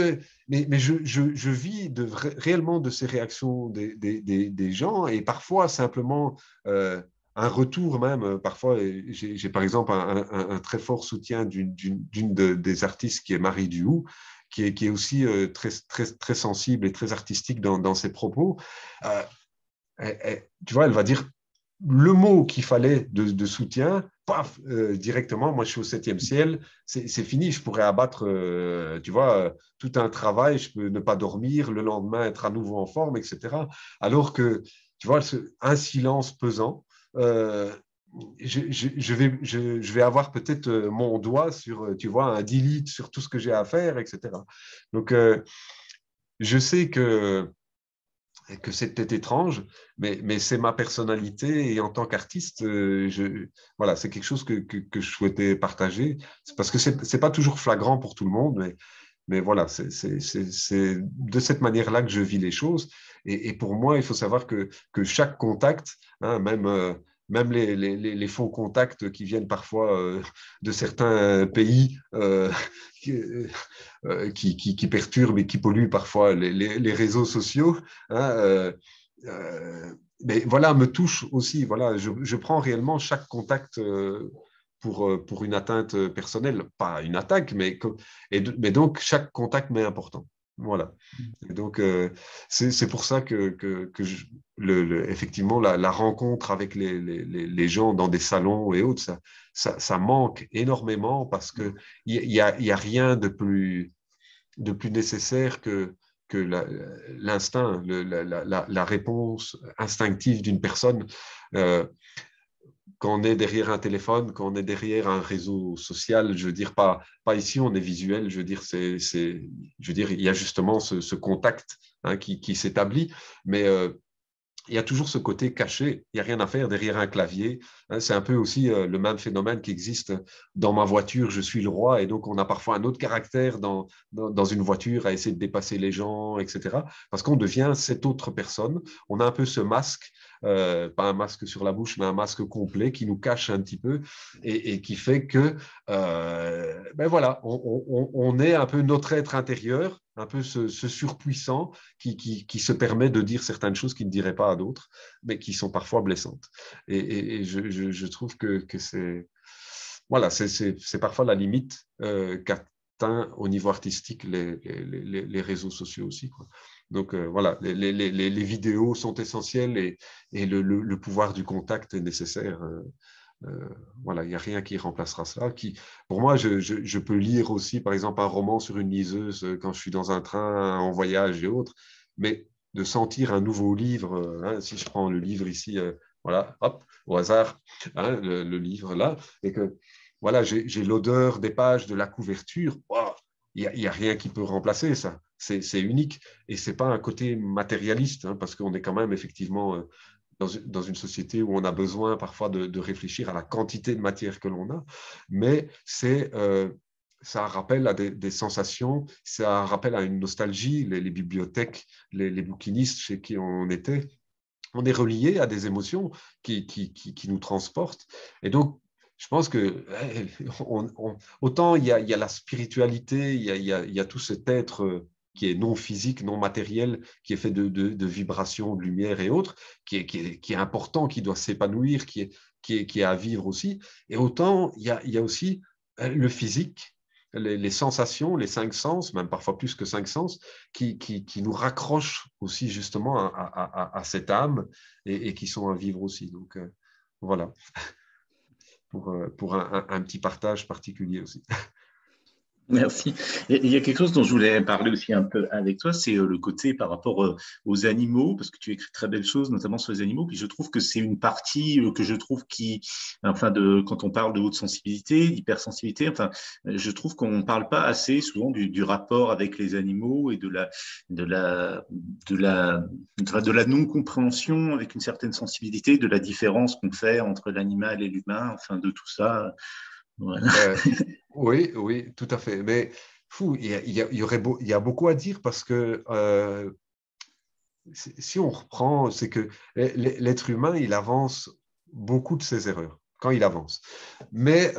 mais je vis réellement de ces réactions des gens, et parfois simplement un retour même. Parfois, j'ai par exemple un très fort soutien d'une des artistes qui est Marie Duhoux, qui est aussi très sensible et très artistique dans ses propos. Euh, Tu vois, elle va dire le mot qu'il fallait de soutien, paf, directement, moi je suis au 7e ciel, c'est fini, je pourrais abattre, tu vois, tout un travail, je peux ne pas dormir, le lendemain être à nouveau en forme, etc. Alors que, tu vois, un silence pesant, euh, je vais avoir peut-être mon doigt sur, tu vois, un delete sur tout ce que j'ai à faire, etc. Donc, je sais que c'est peut-être étrange, mais c'est ma personnalité et en tant qu'artiste, voilà, c'est quelque chose que je souhaitais partager. C'est parce que c'est pas toujours flagrant pour tout le monde, mais voilà, c'est de cette manière-là que je vis les choses. Et pour moi, il faut savoir que chaque contact, hein, même les faux contacts qui viennent parfois de certains pays qui perturbent et qui polluent parfois les réseaux sociaux, hein, mais voilà, me touche aussi. Voilà, je prends réellement chaque contact pour une atteinte personnelle, pas une attaque, mais donc chaque contact m'est important. Voilà. Et donc, c'est pour ça que effectivement, la rencontre avec les gens dans des salons et autres, ça manque énormément parce qu'il n'y a rien de plus nécessaire que l'instinct, la réponse instinctive d'une personne. Euh, Quand on est derrière un téléphone, quand on est derrière un réseau social, je veux dire, pas ici, on est visuel, je veux dire, je veux dire, il y a justement ce contact hein, qui s'établit, mais il y a toujours ce côté caché, il n'y a rien à faire derrière un clavier. Hein, c'est un peu aussi le même phénomène qui existe dans ma voiture, je suis le roi, et donc on a parfois un autre caractère dans une voiture à essayer de dépasser les gens, etc. Parce qu'on devient cette autre personne. On a un peu ce masque, pas un masque sur la bouche, mais un masque complet qui nous cache un petit peu et qui fait que, ben voilà, on est un peu notre être intérieur, un peu ce surpuissant qui se permet de dire certaines choses qu'il ne dirait pas à d'autres, mais qui sont parfois blessantes. Et je trouve que c'est voilà, c'est parfois la limite qu'atteint au niveau artistique les réseaux sociaux aussi. Quoi. Donc voilà, les vidéos sont essentielles et le pouvoir du contact est nécessaire. Voilà, il n'y a rien qui remplacera cela. Pour moi, je peux lire aussi, par exemple, un roman sur une liseuse quand je suis dans un train, en voyage et autres, mais de sentir un nouveau livre, hein, si je prends le livre ici, voilà, hop, au hasard, hein, le livre là, et que voilà, j'ai l'odeur des pages, de la couverture, wow, il n'y a rien qui peut remplacer ça. C'est unique et ce n'est pas un côté matérialiste, hein, parce qu'on est quand même effectivement dans une société où on a besoin parfois de réfléchir à la quantité de matière que l'on a, mais ça rappelle à des sensations, ça rappelle à une nostalgie, les bibliothèques, les bouquinistes chez qui on était. On est relié à des émotions qui nous transportent. Et donc, je pense que autant il y a la spiritualité, il y a tout cet être qui est non physique, non matériel, qui est fait de vibrations, de lumière et autres, qui est important, qui doit s'épanouir, qui est à vivre aussi. Et autant il y a aussi le physique, les sensations, les cinq sens, même parfois plus que cinq sens, qui nous raccrochent aussi justement à cette âme et qui sont à vivre aussi. Donc voilà, pour un petit partage particulier aussi. Merci. Il y a quelque chose dont je voulais parler aussi un peu avec toi, c'est le côté par rapport aux animaux, parce que tu écris très belles choses, notamment sur les animaux. Puis je trouve que c'est une partie que je trouve enfin, quand on parle de haute sensibilité, d'hypersensibilité, enfin, je trouve qu'on ne parle pas assez souvent du rapport avec les animaux et de la, de la non-compréhension avec une certaine sensibilité, de la différence qu'on fait entre l'animal et l'humain, enfin, de tout ça. Voilà. Oui, oui, tout à fait. Mais fou, il y a beaucoup à dire parce que si on reprend, c'est que l'être humain, il avance beaucoup de ses erreurs quand il avance. Mais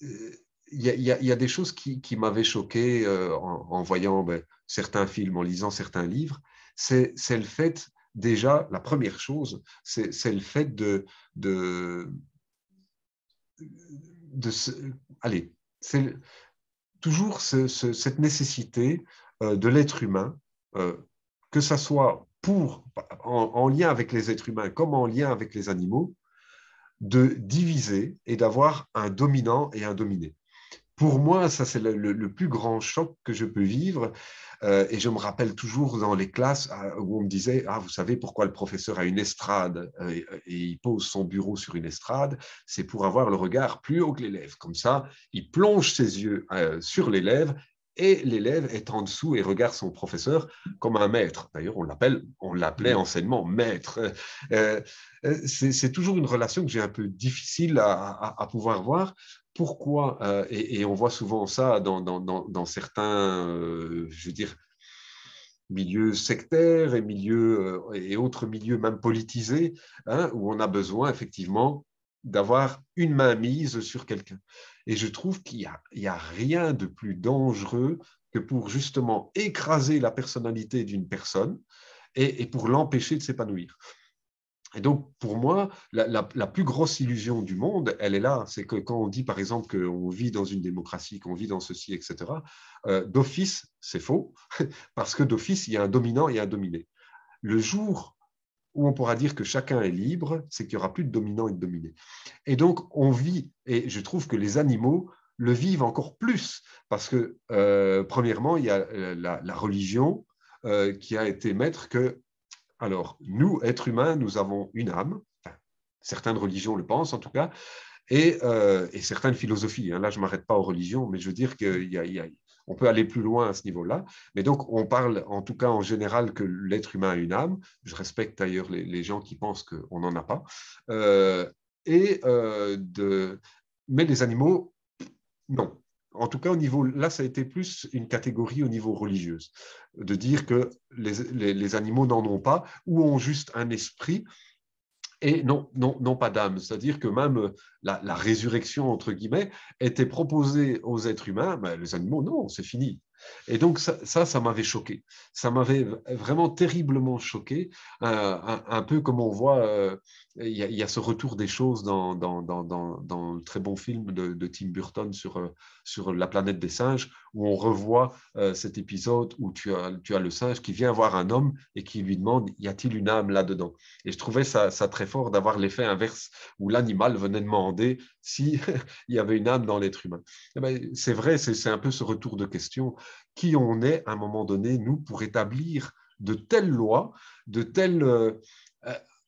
il y a des choses qui m'avaient choqué en voyant certains films, en lisant certains livres. C'est le fait, déjà, la première chose, c'est le fait de allez, c'est toujours cette nécessité de l'être humain, euh, que ça soit en lien avec les êtres humains comme en lien avec les animaux, de diviser et d'avoir un dominant et un dominé. Pour moi, ça, c'est le plus grand choc que je peux vivre. Et je me rappelle toujours dans les classes où on me disait, ah, vous savez pourquoi le professeur a une estrade et il pose son bureau sur une estrade, c'est pour avoir le regard plus haut que l'élève. Comme ça, il plonge ses yeux sur l'élève et l'élève est en dessous et regarde son professeur comme un maître. D'ailleurs, on l'appelait enseignement maître. C'est toujours une relation que j'ai un peu difficile à pouvoir voir. Pourquoi et on voit souvent ça dans certains, je veux dire, milieux sectaires et autres milieux même politisés, hein, où on a besoin effectivement d'avoir une main mise sur quelqu'un. Et je trouve qu'il y a rien de plus dangereux que pour justement écraser la personnalité d'une personne et pour l'empêcher de s'épanouir. Et donc, pour moi, la plus grosse illusion du monde, elle est là. C'est que quand on dit, par exemple, qu'on vit dans une démocratie, qu'on vit dans ceci, etc., d'office, c'est faux, parce que d'office, il y a un dominant et un dominé. Le jour où on pourra dire que chacun est libre, c'est qu'il n'y aura plus de dominant et de dominé. Et donc, on vit, et je trouve que les animaux le vivent encore plus, parce que, premièrement, il y a la religion qui a été maître que alors, nous, êtres humains, nous avons une âme, enfin, certaines religions le pensent en tout cas, et certaines philosophies. Hein. Là, je ne m'arrête pas aux religions, mais je veux dire qu'on peut aller plus loin à ce niveau-là. Mais donc, on parle en tout cas en général que l'être humain a une âme. Je respecte d'ailleurs les gens qui pensent qu'on n'en a pas. Euh, et, mais les animaux, non. En tout cas, là, ça a été plus une catégorie au niveau religieux, de dire que les animaux n'en ont pas ou ont juste un esprit et non pas d'âme. C'est-à-dire que même la résurrection, entre guillemets, était proposée aux êtres humains, mais les animaux, non, c'est fini. Et donc, ça m'avait choqué. Ça m'avait vraiment terriblement choqué. Un peu comme on voit, il y a ce retour des choses dans le très bon film de Tim Burton sur La planète des singes, où on revoit cet épisode où tu as le singe qui vient voir un homme et qui lui demande, y a-t-il une âme là-dedans? Et je trouvais ça très fort d'avoir l'effet inverse, où l'animal venait demander s'il y avait une âme dans l'être humain. Eh ben, c'est vrai, c'est un peu ce retour de question. Qui on est à un moment donné, nous, pour établir de telles lois, de telles...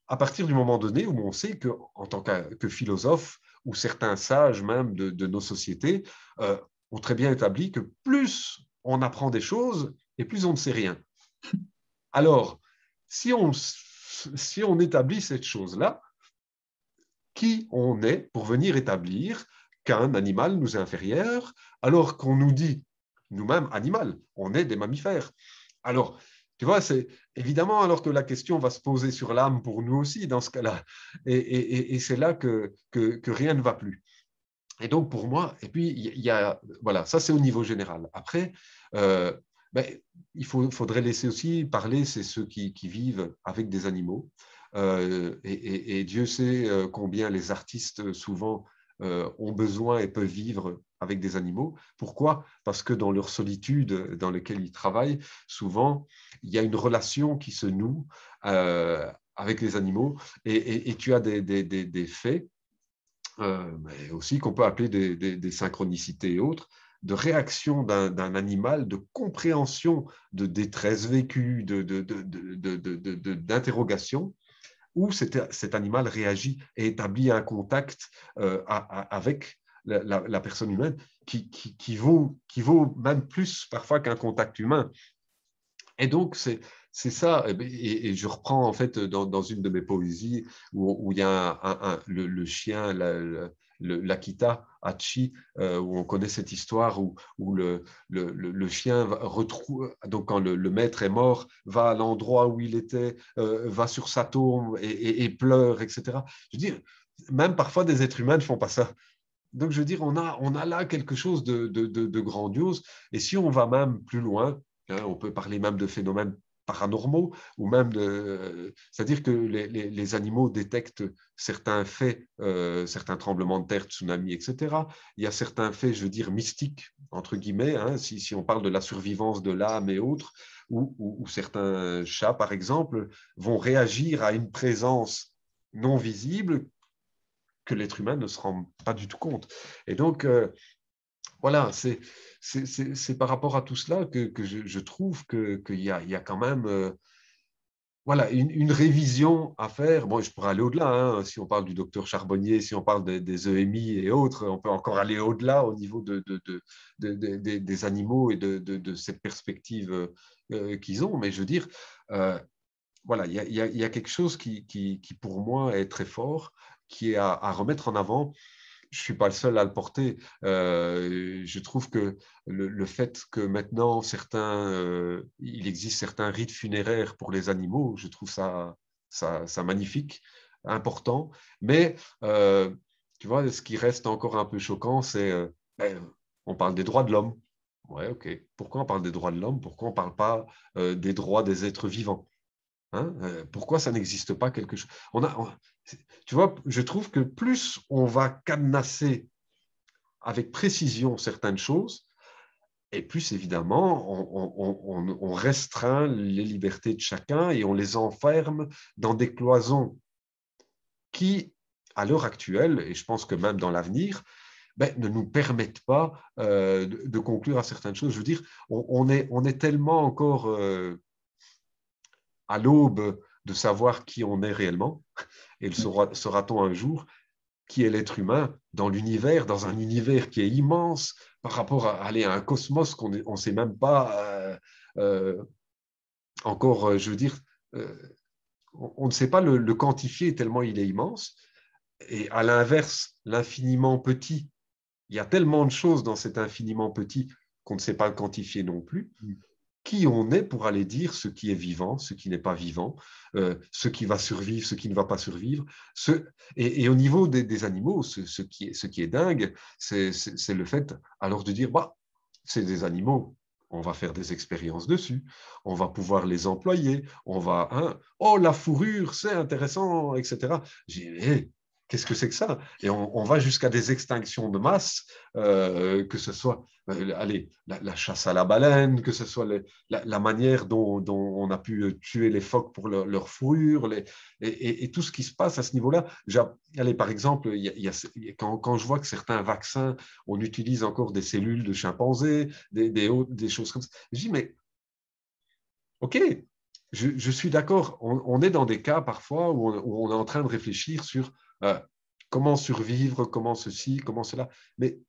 à partir du moment donné où on sait qu'en tant que philosophe, ou certains sages même de nos sociétés, ont très bien établi que plus on apprend des choses, et plus on ne sait rien. Alors, si on établit cette chose-là, qui on est pour venir établir qu'un animal nous est inférieur, alors qu'on nous dit, nous-mêmes, animal, on est des mammifères. Alors, tu vois, c'est évidemment alors que la question va se poser sur l'âme pour nous aussi dans ce cas-là. Et c'est là que rien ne va plus. Et donc, pour moi, et puis, il y a, voilà, ça c'est au niveau général. Après, ben, faudrait laisser aussi parler, c'est ceux qui vivent avec des animaux. Et Dieu sait combien les artistes, souvent, ont besoin et peuvent vivre avec des animaux. Pourquoi? Parce que dans leur solitude dans laquelle ils travaillent, souvent, il y a une relation qui se noue avec les animaux et tu as des faits mais aussi qu'on peut appeler des synchronicités et autres, de réaction d'un animal, de compréhension de détresse vécue, d'interrogation, où cet animal réagit et établit un contact avec la personne humaine qui vaut même plus parfois qu'un contact humain. Et donc, c'est ça. Et je reprends en fait dans une de mes poésies où il y a le chien, l'Akita Hachi, où on connaît cette histoire où le chien retrouve, donc quand le maître est mort, va à l'endroit où il était, va sur sa tombe et pleure, etc. Je veux dire, même parfois des êtres humains ne font pas ça. Donc, je veux dire, on a là quelque chose de grandiose. Et si on va même plus loin, hein, on peut parler même de phénomènes paranormaux, ou même c'est-à-dire que les animaux détectent certains faits, certains tremblements de terre, tsunamis, etc. Il y a certains faits, je veux dire, mystiques, entre guillemets, hein, si on parle de la survivance de l'âme et autres, où certains chats, par exemple, vont réagir à une présence non visible que l'être humain ne se rend pas du tout compte. Et donc, voilà, c'est par rapport à tout cela que je trouve qu'il y a quand même voilà, une révision à faire. Bon, je pourrais aller au-delà, hein, si on parle du docteur Charbonnier, si on parle des EMI et autres, on peut encore aller au-delà au niveau des animaux et de cette perspective qu'ils ont. Mais je veux dire, voilà, il y a quelque chose qui, pour moi, est très fort, qui est à remettre en avant. Je ne suis pas le seul à le porter. Je trouve que le fait que maintenant, il existe certains rites funéraires pour les animaux, je trouve ça magnifique, important. Mais, tu vois, ce qui reste encore un peu choquant, c'est on parle des droits de l'homme. Ouais, ok. Pourquoi on parle des droits de l'homme? Pourquoi on ne parle pas des droits des êtres vivants? Hein, pourquoi ça n'existe pas quelque chose tu vois, je trouve que plus on va cadenasser avec précision certaines choses, et plus évidemment on restreint les libertés de chacun et on les enferme dans des cloisons qui, à l'heure actuelle, et je pense que même dans l'avenir, ne nous permettent pas de conclure à certaines choses. Je veux dire, on est tellement encore à l'aube de savoir qui on est réellement, et le saura-t-on un jour, qui est l'être humain dans l'univers, dans un univers qui est immense par rapport à aller à un cosmos qu'on ne sait même pas encore, je veux dire, euh, on ne sait pas le quantifier tellement il est immense. Et à l'inverse, l'infiniment petit, il y a tellement de choses dans cet infiniment petit qu'on ne sait pas le quantifier non plus. Qui on est pour aller dire ce qui est vivant, ce qui n'est pas vivant, ce qui va survivre, ce qui ne va pas survivre. Et au niveau des animaux, ce qui est dingue, c'est le fait alors de dire, bah, c'est des animaux. on va faire des expériences dessus, on va pouvoir les employer, on va, hein, oh, la fourrure, c'est intéressant, etc. J'ai dit, hey, qu'est-ce que c'est que ça? Et on va jusqu'à des extinctions de masse, que ce soit allez, la chasse à la baleine, que ce soit la manière dont on a pu tuer les phoques pour leur fourrure, et tout ce qui se passe à ce niveau-là. Allez, par exemple, quand je vois que certains vaccins, on utilise encore des cellules de chimpanzés, des choses comme ça, je dis, mais OK, je suis d'accord, on est dans des cas parfois où on est en train de réfléchir sur comment survivre, comment ceci, comment cela, mais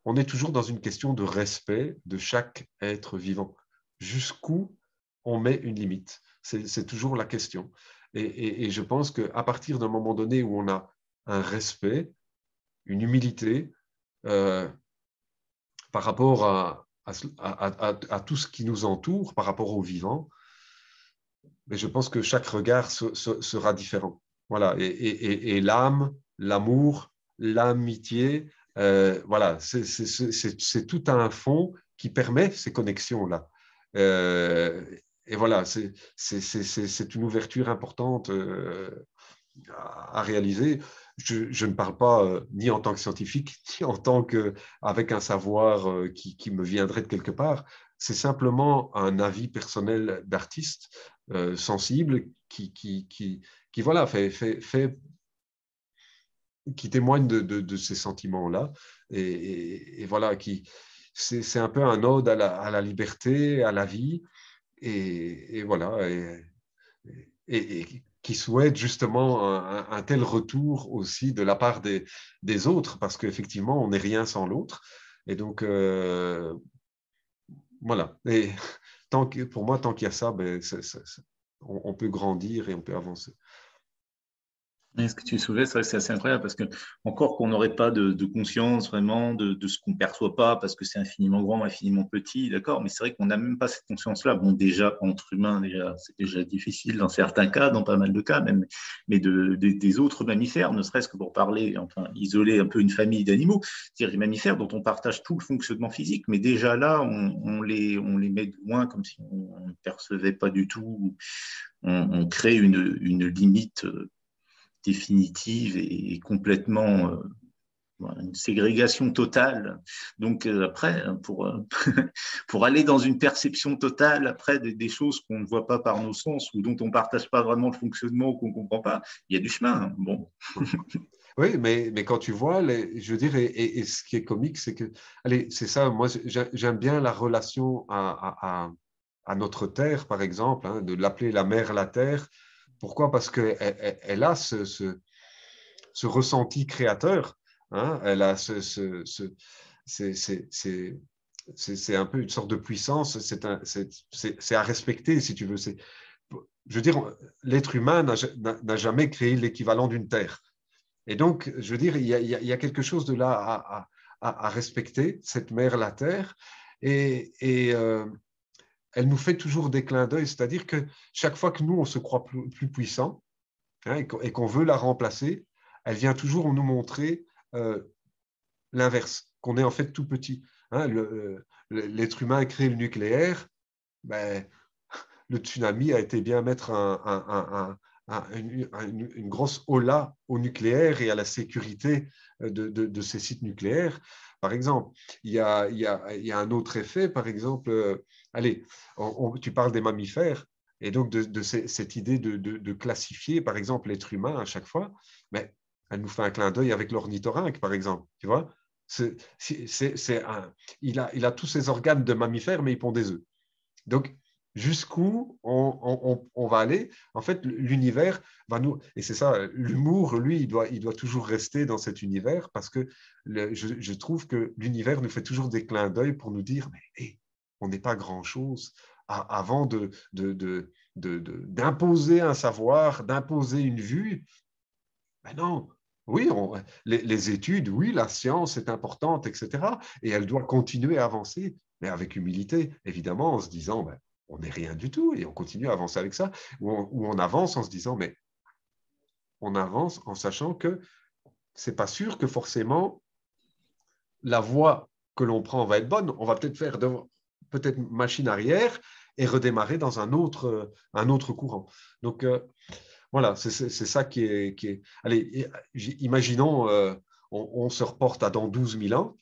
on est toujours dans une question de respect de chaque être vivant. Jusqu'où on met une limite? C'est toujours la question. Et je pense qu'à partir d'un moment donné où on a un respect, une humilité euh, par rapport à tout ce qui nous entoure, par rapport au vivant, mais je pense que chaque regard sera différent. Voilà. Et l'âme, l'amour, l'amitié, voilà, c'est tout un fond qui permet ces connexions-là. Euh, et voilà, c'est une ouverture importante à réaliser. Je ne parle pas ni en tant que scientifique, ni en tant qu'avec un savoir qui me viendrait de quelque part. C'est simplement un avis personnel d'artiste sensible qui voilà, qui témoigne de ces sentiments-là. Et voilà, c'est un peu un ode à la liberté, à la vie. Et voilà. Et qui souhaitent justement un tel retour aussi de la part des autres, parce qu'effectivement, on n'est rien sans l'autre. Et donc, voilà. Et pour moi, tant qu'il y a ça, ben, on peut grandir et on peut avancer. Et ce que tu soulevais, c'est vrai que c'est assez incroyable parce que, encore qu'on n'aurait pas de conscience vraiment de ce qu'on ne perçoit pas parce que c'est infiniment grand, infiniment petit, d'accord, mais c'est vrai qu'on n'a même pas cette conscience-là. Bon, déjà, entre humains, déjà, c'est déjà difficile dans certains cas, dans pas mal de cas, même, mais des autres mammifères, ne serait-ce que pour parler, enfin, isoler un peu une famille d'animaux, c'est-à-dire les mammifères dont on partage tout le fonctionnement physique, mais déjà là, on les met de loin comme si on ne percevait pas du tout. On crée une limite définitive et complètement une ségrégation totale. Donc après, pour aller dans une perception totale après des choses qu'on ne voit pas par nos sens ou dont on ne partage pas vraiment le fonctionnement ou qu'on ne comprend pas, il y a du chemin. Hein. Bon. Oui, mais quand tu vois, je veux dire, et ce qui est comique, c'est que, allez, c'est ça, moi j'aime bien la relation à notre terre, par exemple, hein, de l'appeler la mère la terre. Pourquoi? Parce qu'elle elle a ce ressenti créateur, hein, elle a c'est un peu une sorte de puissance, c'est à respecter, si tu veux. Je veux dire, l'être humain n'a jamais créé l'équivalent d'une terre. Et donc, je veux dire, il y a quelque chose de là à respecter, cette mère, la terre, et elle nous fait toujours des clins d'œil, c'est-à-dire que chaque fois que nous, on se croit plus puissant, hein, et qu'on veut la remplacer, elle vient toujours nous montrer l'inverse, qu'on est en fait tout petit. Hein, l'être humain a créé le nucléaire, ben, le tsunami a été bien mettre une grosse hola au nucléaire et à la sécurité de ces sites nucléaires. Par exemple, il y a un autre effet, par exemple, allez, tu parles des mammifères, et donc cette idée de classifier, par exemple, l'être humain à chaque fois, mais elle nous fait un clin d'œil avec l'ornithorynque, par exemple, tu vois. Il a tous ses organes de mammifère, mais il pond des œufs. Donc, jusqu'où on va aller, en fait, l'univers va nous... Et c'est ça, l'humour, lui, il doit toujours rester dans cet univers parce que je trouve que l'univers nous fait toujours des clins d'œil pour nous dire, mais hey, on n'est pas grand-chose avant d'imposer un savoir, d'imposer une vue. Ben non, oui, les études, oui, la science est importante, etc. Et elle doit continuer à avancer, mais avec humilité, évidemment, en se disant, ben, on n'est rien du tout et on continue à avancer avec ça, ou on avance en se disant, mais on avance en sachant que c'est pas sûr que forcément la voie que l'on prend va être bonne. On va peut-être faire peut-être machine arrière et redémarrer dans un autre courant. Donc, voilà, c'est ça qui est... Allez, imaginons, on se reporte à dans 12 000 ans.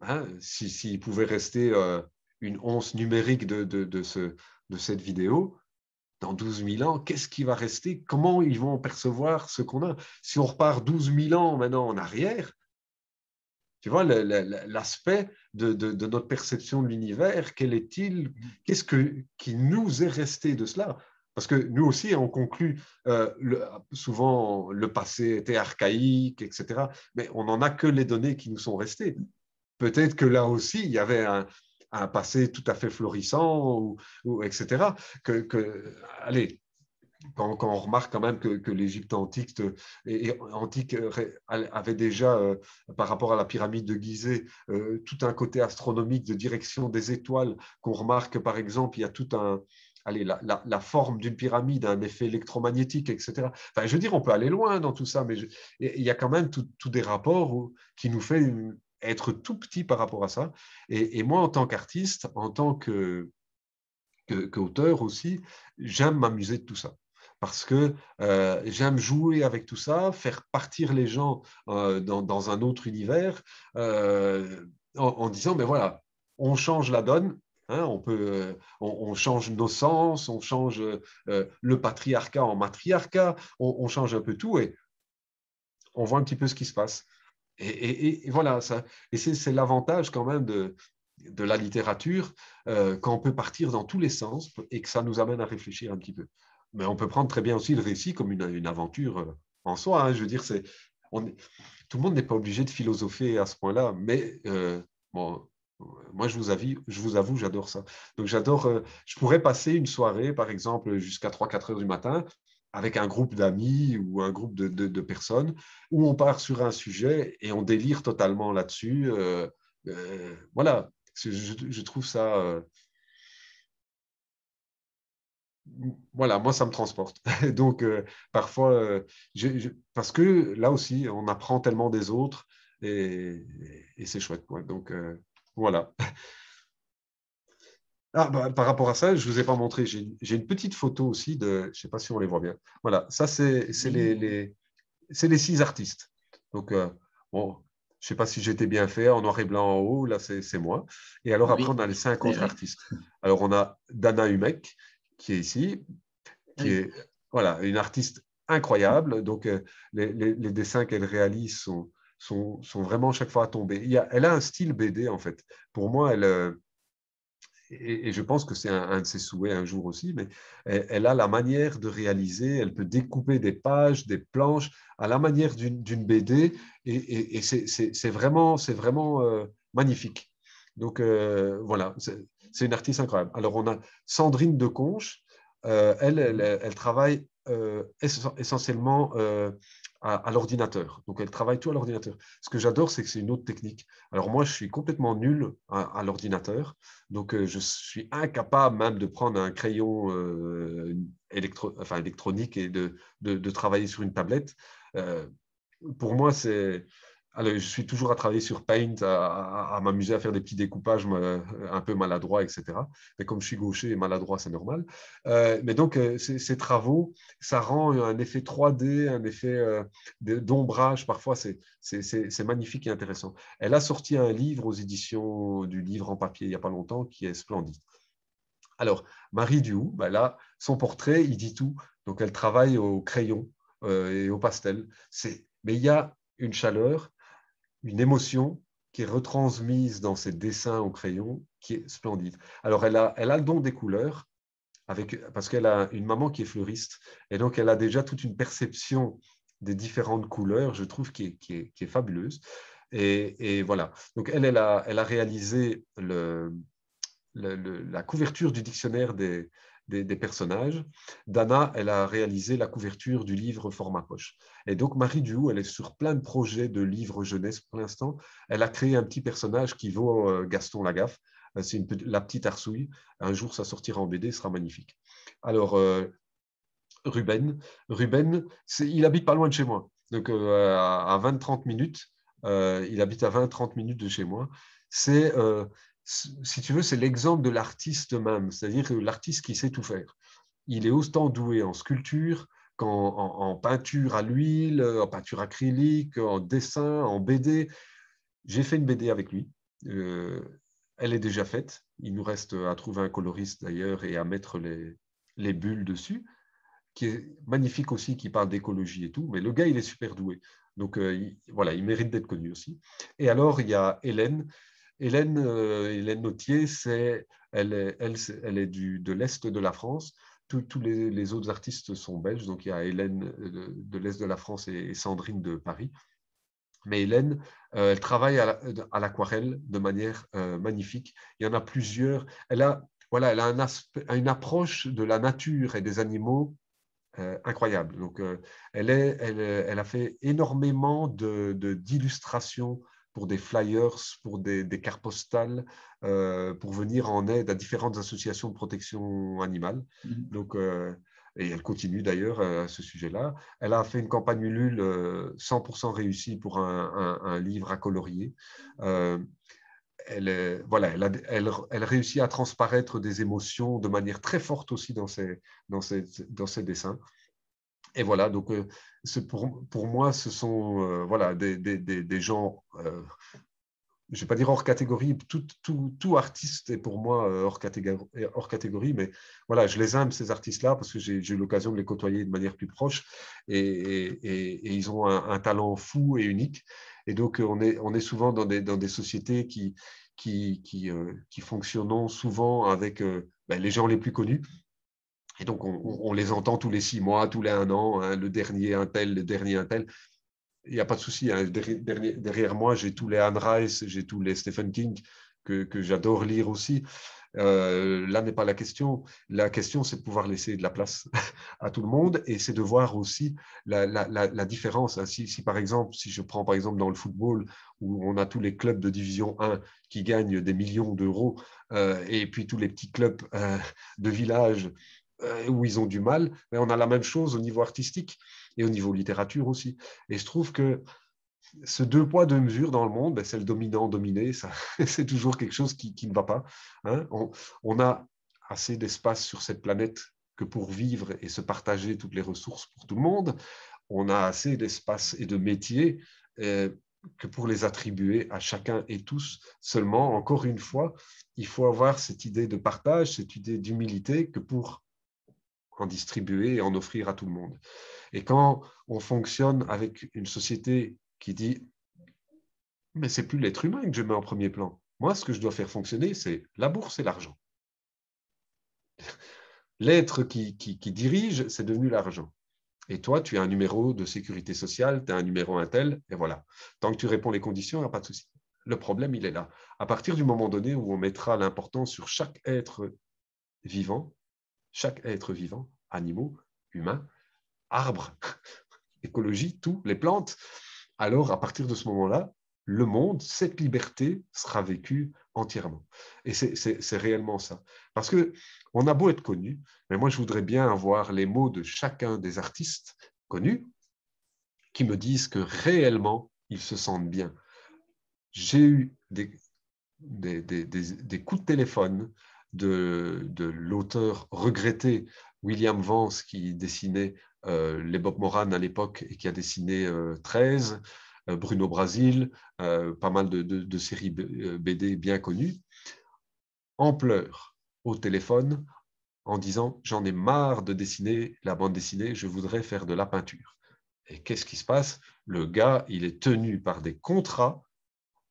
Hein, s'il pouvait rester une once numérique de cette vidéo, dans 12 000 ans, qu'est-ce qui va rester? Comment ils vont percevoir ce qu'on a? Si on repart 12 000 ans maintenant en arrière, tu vois, l'aspect de notre perception de l'univers, quel est-il? Qu'est-ce qui nous est resté de cela? Parce que nous aussi, on conclut souvent le passé était archaïque, etc. Mais on n'en a que les données qui nous sont restées. Peut-être que là aussi, il y avait un passé tout à fait florissant, etc. Allez, quand on remarque quand même que l'Égypte antique, avait déjà, par rapport à la pyramide de Gizeh, tout un côté astronomique de direction des étoiles, qu'on remarque par exemple, il y a tout un... Allez, la forme d'une pyramide, un effet électromagnétique, etc. Enfin, je veux dire, on peut aller loin dans tout ça, mais il y a quand même tout des rapports qui nous fait être tout petit par rapport à ça. Et moi, en tant qu'artiste, en tant qu'auteur aussi, j'aime m'amuser de tout ça. Parce que j'aime jouer avec tout ça, faire partir les gens dans un autre univers en disant, mais voilà, on change la donne, hein, on change nos sens, on change le patriarcat en matriarcat, on change un peu tout et on voit un petit peu ce qui se passe. Et voilà, ça, et c'est l'avantage quand même de la littérature, quand on peut partir dans tous les sens et que ça nous amène à réfléchir un petit peu. Mais on peut prendre très bien aussi le récit comme une aventure en soi. Hein. Je veux dire, tout le monde n'est pas obligé de philosopher à ce point-là, mais bon, moi, je vous avoue, j'adore ça. Donc, je pourrais passer une soirée, par exemple, jusqu'à 3-4 heures du matin avec un groupe d'amis ou un groupe de personnes où on part sur un sujet et on délire totalement là-dessus. Voilà, je trouve ça... voilà, moi, ça me transporte. Donc, parfois, parce que là aussi, on apprend tellement des autres et c'est chouette. Quoi. Donc, voilà. Ah, bah, par rapport à ça, je ne vous ai pas montré. J'ai une petite photo aussi de. Je ne sais pas si on les voit bien. Voilà, ça, c'est les 6 artistes. Donc, bon, je ne sais pas si j'étais bien fait, en noir et blanc en haut, là, c'est moi. Et alors, après, Oui, on a les 5 autres oui. artistes. Alors, on a Dana Humek, qui est ici, qui Oui. est voilà, une artiste incroyable. Donc, les dessins qu'elle réalise sont vraiment chaque fois à tomber. Elle a un style BD, en fait. Pour moi, et je pense que c'est un de ses souhaits un jour aussi, mais elle a la manière de réaliser, elle peut découper des pages, des planches à la manière d'une BD, et c'est vraiment magnifique. Donc voilà, c'est une artiste incroyable. Alors on a Sandrine Deconche, elle travaille essentiellement à l'ordinateur. Donc elle travaille tout à l'ordinateur. Ce que j'adore, c'est que c'est une autre technique. Alors moi, je suis complètement nul à l'ordinateur. Donc, je suis incapable même de prendre un crayon électronique et de travailler sur une tablette. Euh, pour moi, c'est... Alors, je suis toujours à travailler sur Paint, à m'amuser à faire des petits découpages un peu maladroits, etc. Mais comme je suis gaucher et maladroit, c'est normal. Mais donc, ces travaux, ça rend un effet 3D, un effet d'ombrage. Parfois, c'est magnifique et intéressant. Elle a sorti un livre aux éditions du livre en papier il n'y a pas longtemps qui est splendide. Alors, Marie Duhoux, ben là, son portrait, il dit tout. Donc, elle travaille au crayon et au pastel. Mais il y a une chaleur, une émotion qui est retransmise dans ses dessins au crayon qui est splendide. Alors, elle a le don des couleurs parce qu'elle a une maman qui est fleuriste et donc elle a déjà toute une perception des différentes couleurs, je trouve, qui est fabuleuse. Et voilà. Donc, elle a réalisé la couverture du dictionnaire des personnages. Dana, elle a réalisé la couverture du livre format poche. Et donc, Marie Duhoux, elle est sur plein de projets de livres jeunesse pour l'instant. Elle a créé un petit personnage qui vaut Gaston Lagaffe. C'est la petite Arsouille. Un jour, ça sortira en BD, ce sera magnifique. Alors, Ruben, il habite pas loin de chez moi. Donc, à 20-30 minutes, il habite à 20-30 minutes de chez moi. C'est si tu veux, c'est l'exemple de l'artiste même, c'est-à-dire que l'artiste qui sait tout faire. Il est autant doué en sculpture qu'en peinture à l'huile, en peinture acrylique, en dessin, en BD. J'ai fait une BD avec lui. Elle est déjà faite. Il nous reste à trouver un coloriste d'ailleurs et à mettre les bulles dessus, qui est magnifique aussi, qui parle d'écologie et tout. Mais le gars, il est super doué. Donc voilà, il mérite d'être connu aussi. Et alors, il y a Hélène. Hélène Nautier, elle est de l'Est de la France. Tous les autres artistes sont belges. Donc, il y a Hélène de l'Est de la France et Sandrine de Paris. Mais Hélène, elle travaille à l'aquarelle de manière magnifique. Il y en a plusieurs. Voilà, elle a une approche de la nature et des animaux incroyable. Donc, elle a fait énormément d'illustrations pour des flyers, pour des cartes postales, pour venir en aide à différentes associations de protection animale. Donc, et elle continue d'ailleurs à ce sujet-là. Elle a fait une campagne Ulule 100% réussie pour un livre à colorier. Voilà, elle réussit à transparaître des émotions de manière très forte aussi dans ses dessins. Et voilà, donc pour moi, ce sont voilà, des gens, je ne vais pas dire hors catégorie, tout artiste est pour moi hors catégorie, mais voilà, je les aime, ces artistes-là, parce que j'ai eu l'occasion de les côtoyer de manière plus proche, et ils ont un talent fou et unique. Et donc, on est souvent dans des sociétés qui fonctionnent souvent avec les gens les plus connus. Et donc, on les entend tous les 6 mois, tous les 1 an, hein, le dernier un tel, le dernier un tel. Il n'y a pas de souci. Hein. Derrière moi, j'ai tous les Anne Rice, j'ai tous les Stephen King que j'adore lire aussi. Là n'est pas la question. La question, c'est de pouvoir laisser de la place à tout le monde et c'est de voir aussi la différence. Hein. Si, par exemple, si je prends par exemple dans le football où on a tous les clubs de division 1 qui gagnent des millions d'euros et puis tous les petits clubs de village où ils ont du mal, mais on a la même chose au niveau artistique et au niveau littérature aussi. Et je trouve que ce deux poids, deux mesures dans le monde, c'est le dominant-dominé, c'est toujours quelque chose qui ne va pas. Hein. On a assez d'espace sur cette planète que pour vivre et se partager toutes les ressources pour tout le monde. On a assez d'espace et de métiers que pour les attribuer à chacun et tous. Seulement, encore une fois, il faut avoir cette idée de partage, cette idée d'humilité que pour en distribuer et en offrir à tout le monde. Et quand on fonctionne avec une société qui dit « mais c'est plus l'être humain que je mets en premier plan. Moi, ce que je dois faire fonctionner, c'est la bourse et l'argent. » L'être qui dirige, c'est devenu l'argent. Et toi, tu as un numéro de sécurité sociale, tu as un numéro un tel, et voilà. Tant que tu réponds les conditions, il n'y a pas de souci. Le problème, il est là. À partir du moment donné où on mettra l'importance sur chaque être vivant, animaux, humains, arbres, écologie, tout, les plantes, alors à partir de ce moment-là, le monde, cette liberté sera vécue entièrement. Et c'est réellement ça. Parce qu'on a beau être connu, mais moi je voudrais bien avoir les mots de chacun des artistes connus qui me disent que réellement ils se sentent bien. J'ai eu des coups de téléphone de l'auteur regretté William Vance qui dessinait les Bob Moran à l'époque et qui a dessiné 13, Bruno Brasil, pas mal de séries BD bien connues, en pleurs au téléphone en disant « j'en ai marre de dessiner la bande dessinée, je voudrais faire de la peinture ». Et qu'est-ce qui se passe? Le gars, il est tenu par des contrats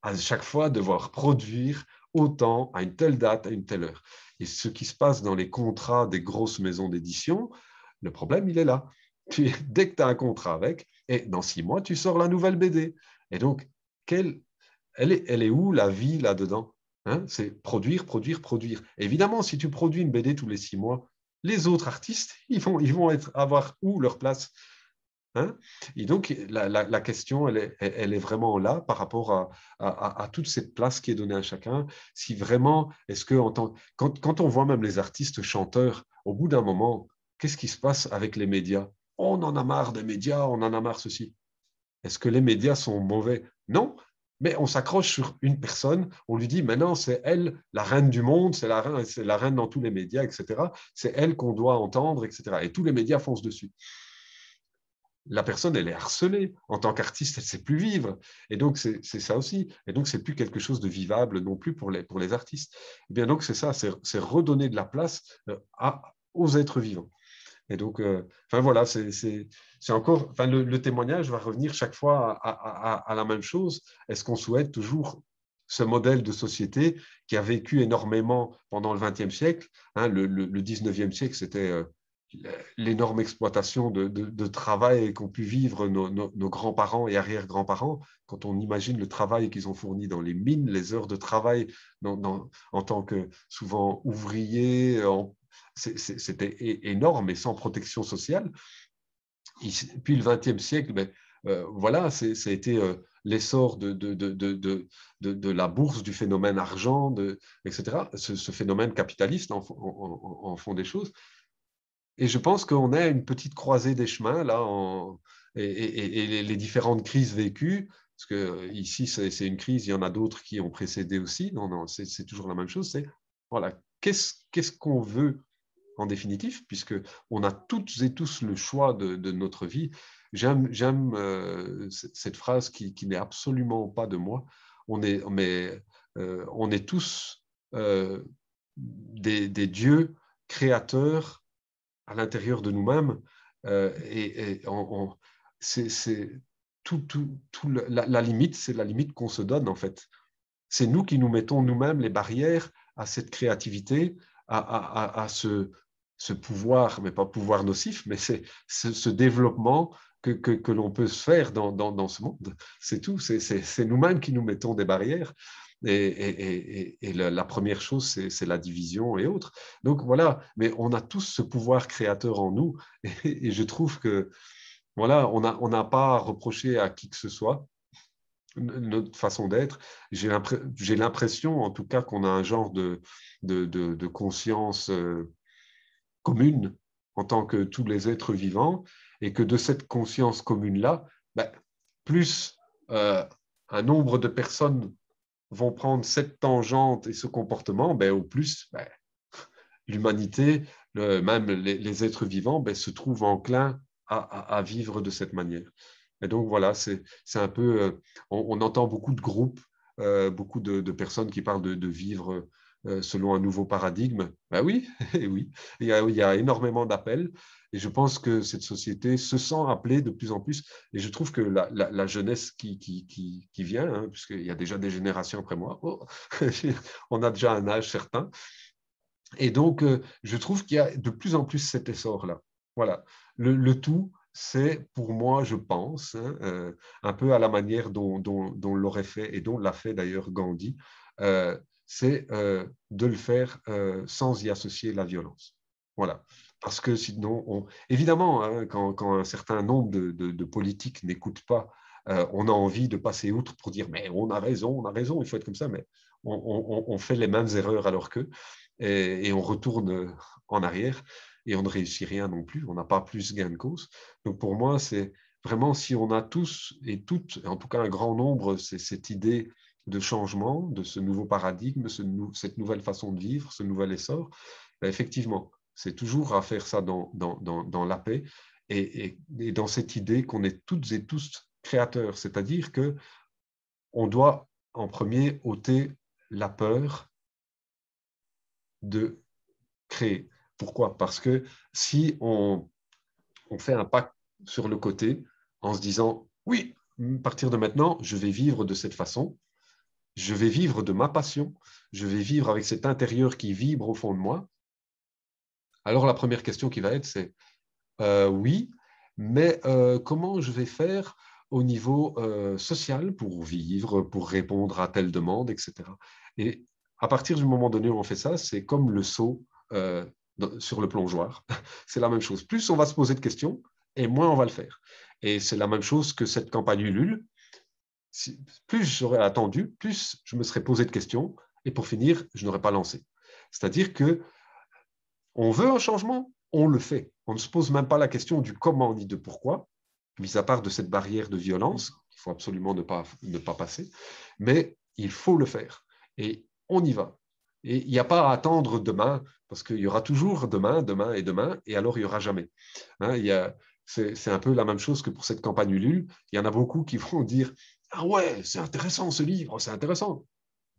à chaque fois devoir produire autant à une telle date, à une telle heure. Et ce qui se passe dans les contrats des grosses maisons d'édition, le problème, il est là. Dès que tu as un contrat avec, et dans 6 mois, tu sors la nouvelle BD. Et donc, elle est où la vie là-dedans? Hein? C'est produire, produire, produire. Évidemment, si tu produis une BD tous les 6 mois, les autres artistes, ils vont avoir où leur place? Hein? Et donc, la question, elle est vraiment là par rapport à toute cette place qui est donnée à chacun. Si vraiment, est-ce que quand on voit même les artistes chanteurs, au bout d'un moment, qu'est-ce qui se passe avec les médias? On en a marre des médias, on en a marre ceci. Est-ce que les médias sont mauvais? Non, mais on s'accroche sur une personne, on lui dit maintenant c'est elle la reine du monde, c'est la reine dans tous les médias, etc. C'est elle qu'on doit entendre, etc. Et tous les médias foncent dessus. La personne, elle est harcelée. En tant qu'artiste, elle ne sait plus vivre. Et donc, c'est ça aussi. Et donc, ce n'est plus quelque chose de vivable non plus pour les artistes. Et bien donc, c'est ça, c'est redonner de la place aux êtres vivants. Et donc, enfin voilà, c'est encore, enfin le témoignage va revenir chaque fois à la même chose. Est-ce qu'on souhaite toujours ce modèle de société qui a vécu énormément pendant le XXe siècle, hein, le XIXe siècle, c'était l'énorme exploitation de travail qu'ont pu vivre nos grands-parents et arrière-grands-parents, quand on imagine le travail qu'ils ont fourni dans les mines, les heures de travail en tant que souvent ouvriers, c'était énorme et sans protection sociale. Puis le XXe siècle, voilà, ça a été l'essor de la bourse, du phénomène argent, etc. Ce phénomène capitaliste en fond des choses. Et je pense qu'on a une petite croisée des chemins là, et les différentes crises vécues, parce que ici c'est une crise, il y en a d'autres qui ont précédé aussi. Non, c'est toujours la même chose. C'est voilà, qu'est-ce qu'on veut en définitive, puisque on a toutes et tous le choix de notre vie. J'aime cette phrase qui n'est absolument pas de moi. On est tous des dieux créateurs à l'intérieur de nous-mêmes, c'est la limite, c'est la limite qu'on se donne en fait. C'est nous qui nous mettons nous-mêmes les barrières à cette créativité, à ce pouvoir, mais pas pouvoir nocif, mais c'est ce développement que l'on peut se faire dans ce monde. C'est tout, c'est nous-mêmes qui nous mettons des barrières. Et la première chose, c'est la division et autres. Donc voilà, mais on a tous ce pouvoir créateur en nous. Et je trouve que voilà, on n'a pas à reprocher à qui que ce soit notre façon d'être. J'ai l'impression, en tout cas, qu'on a un genre de conscience commune en tant que tous les êtres vivants, et que de cette conscience commune-là, plus un nombre de personnes vont prendre cette tangente et ce comportement, au plus l'humanité, même les êtres vivants, se trouvent enclins à vivre de cette manière. Et donc voilà, c'est un peu, on entend beaucoup de groupes, beaucoup de personnes qui parlent de vivre selon un nouveau paradigme. Ben oui, oui, il y a énormément d'appels. Et je pense que cette société se sent appelée de plus en plus. Et je trouve que la jeunesse qui vient, hein, puisqu'il y a déjà des générations après moi, on a déjà un âge certain. Et donc, je trouve qu'il y a de plus en plus cet essor-là. Voilà. Le tout, c'est pour moi, je pense, hein, un peu à la manière dont l'aurait fait et dont l'a fait d'ailleurs Gandhi, c'est de le faire sans y associer la violence. Voilà. Parce que sinon, évidemment, hein, quand un certain nombre de politiques n'écoutent pas, on a envie de passer outre pour dire mais on a raison, il faut être comme ça, mais on fait les mêmes erreurs alors qu'eux, et on retourne en arrière et on ne réussit rien non plus, on n'a pas plus gain de cause. Donc pour moi, c'est vraiment si on a tous et toutes, en tout cas un grand nombre, c'est cette idée de changement, de ce nouveau paradigme, cette nouvelle façon de vivre, ce nouvel essor, effectivement, c'est toujours à faire ça dans la paix et dans cette idée qu'on est toutes et tous créateurs, c'est-à-dire que on doit en premier ôter la peur de créer. Pourquoi? Parce que si on fait un pas sur le côté en se disant oui, à partir de maintenant, je vais vivre de cette façon, je vais vivre de ma passion, je vais vivre avec cet intérieur qui vibre au fond de moi, alors la première question qui va être, c'est oui, mais comment je vais faire au niveau social pour vivre, pour répondre à telle demande, etc. Et à partir du moment donné où on fait ça, c'est comme le saut sur le plongeoir. C'est la même chose. Plus on va se poser de questions, et moins on va le faire. Et c'est la même chose que cette campagne Ulule. Plus j'aurais attendu, plus je me serais posé de questions, et pour finir, je n'aurais pas lancé. C'est-à-dire que on veut un changement, on le fait. On ne se pose même pas la question du comment ni de pourquoi, mis à part de cette barrière de violence. faut absolument ne pas passer, mais il faut le faire. Et on y va. Et il n'y a pas à attendre demain, parce qu'il y aura toujours demain, demain et demain, et alors il n'y aura jamais. Hein, c'est un peu la même chose que pour cette campagne Ulule. Il y en a beaucoup qui vont dire « Ah ouais, c'est intéressant ce livre, c'est intéressant.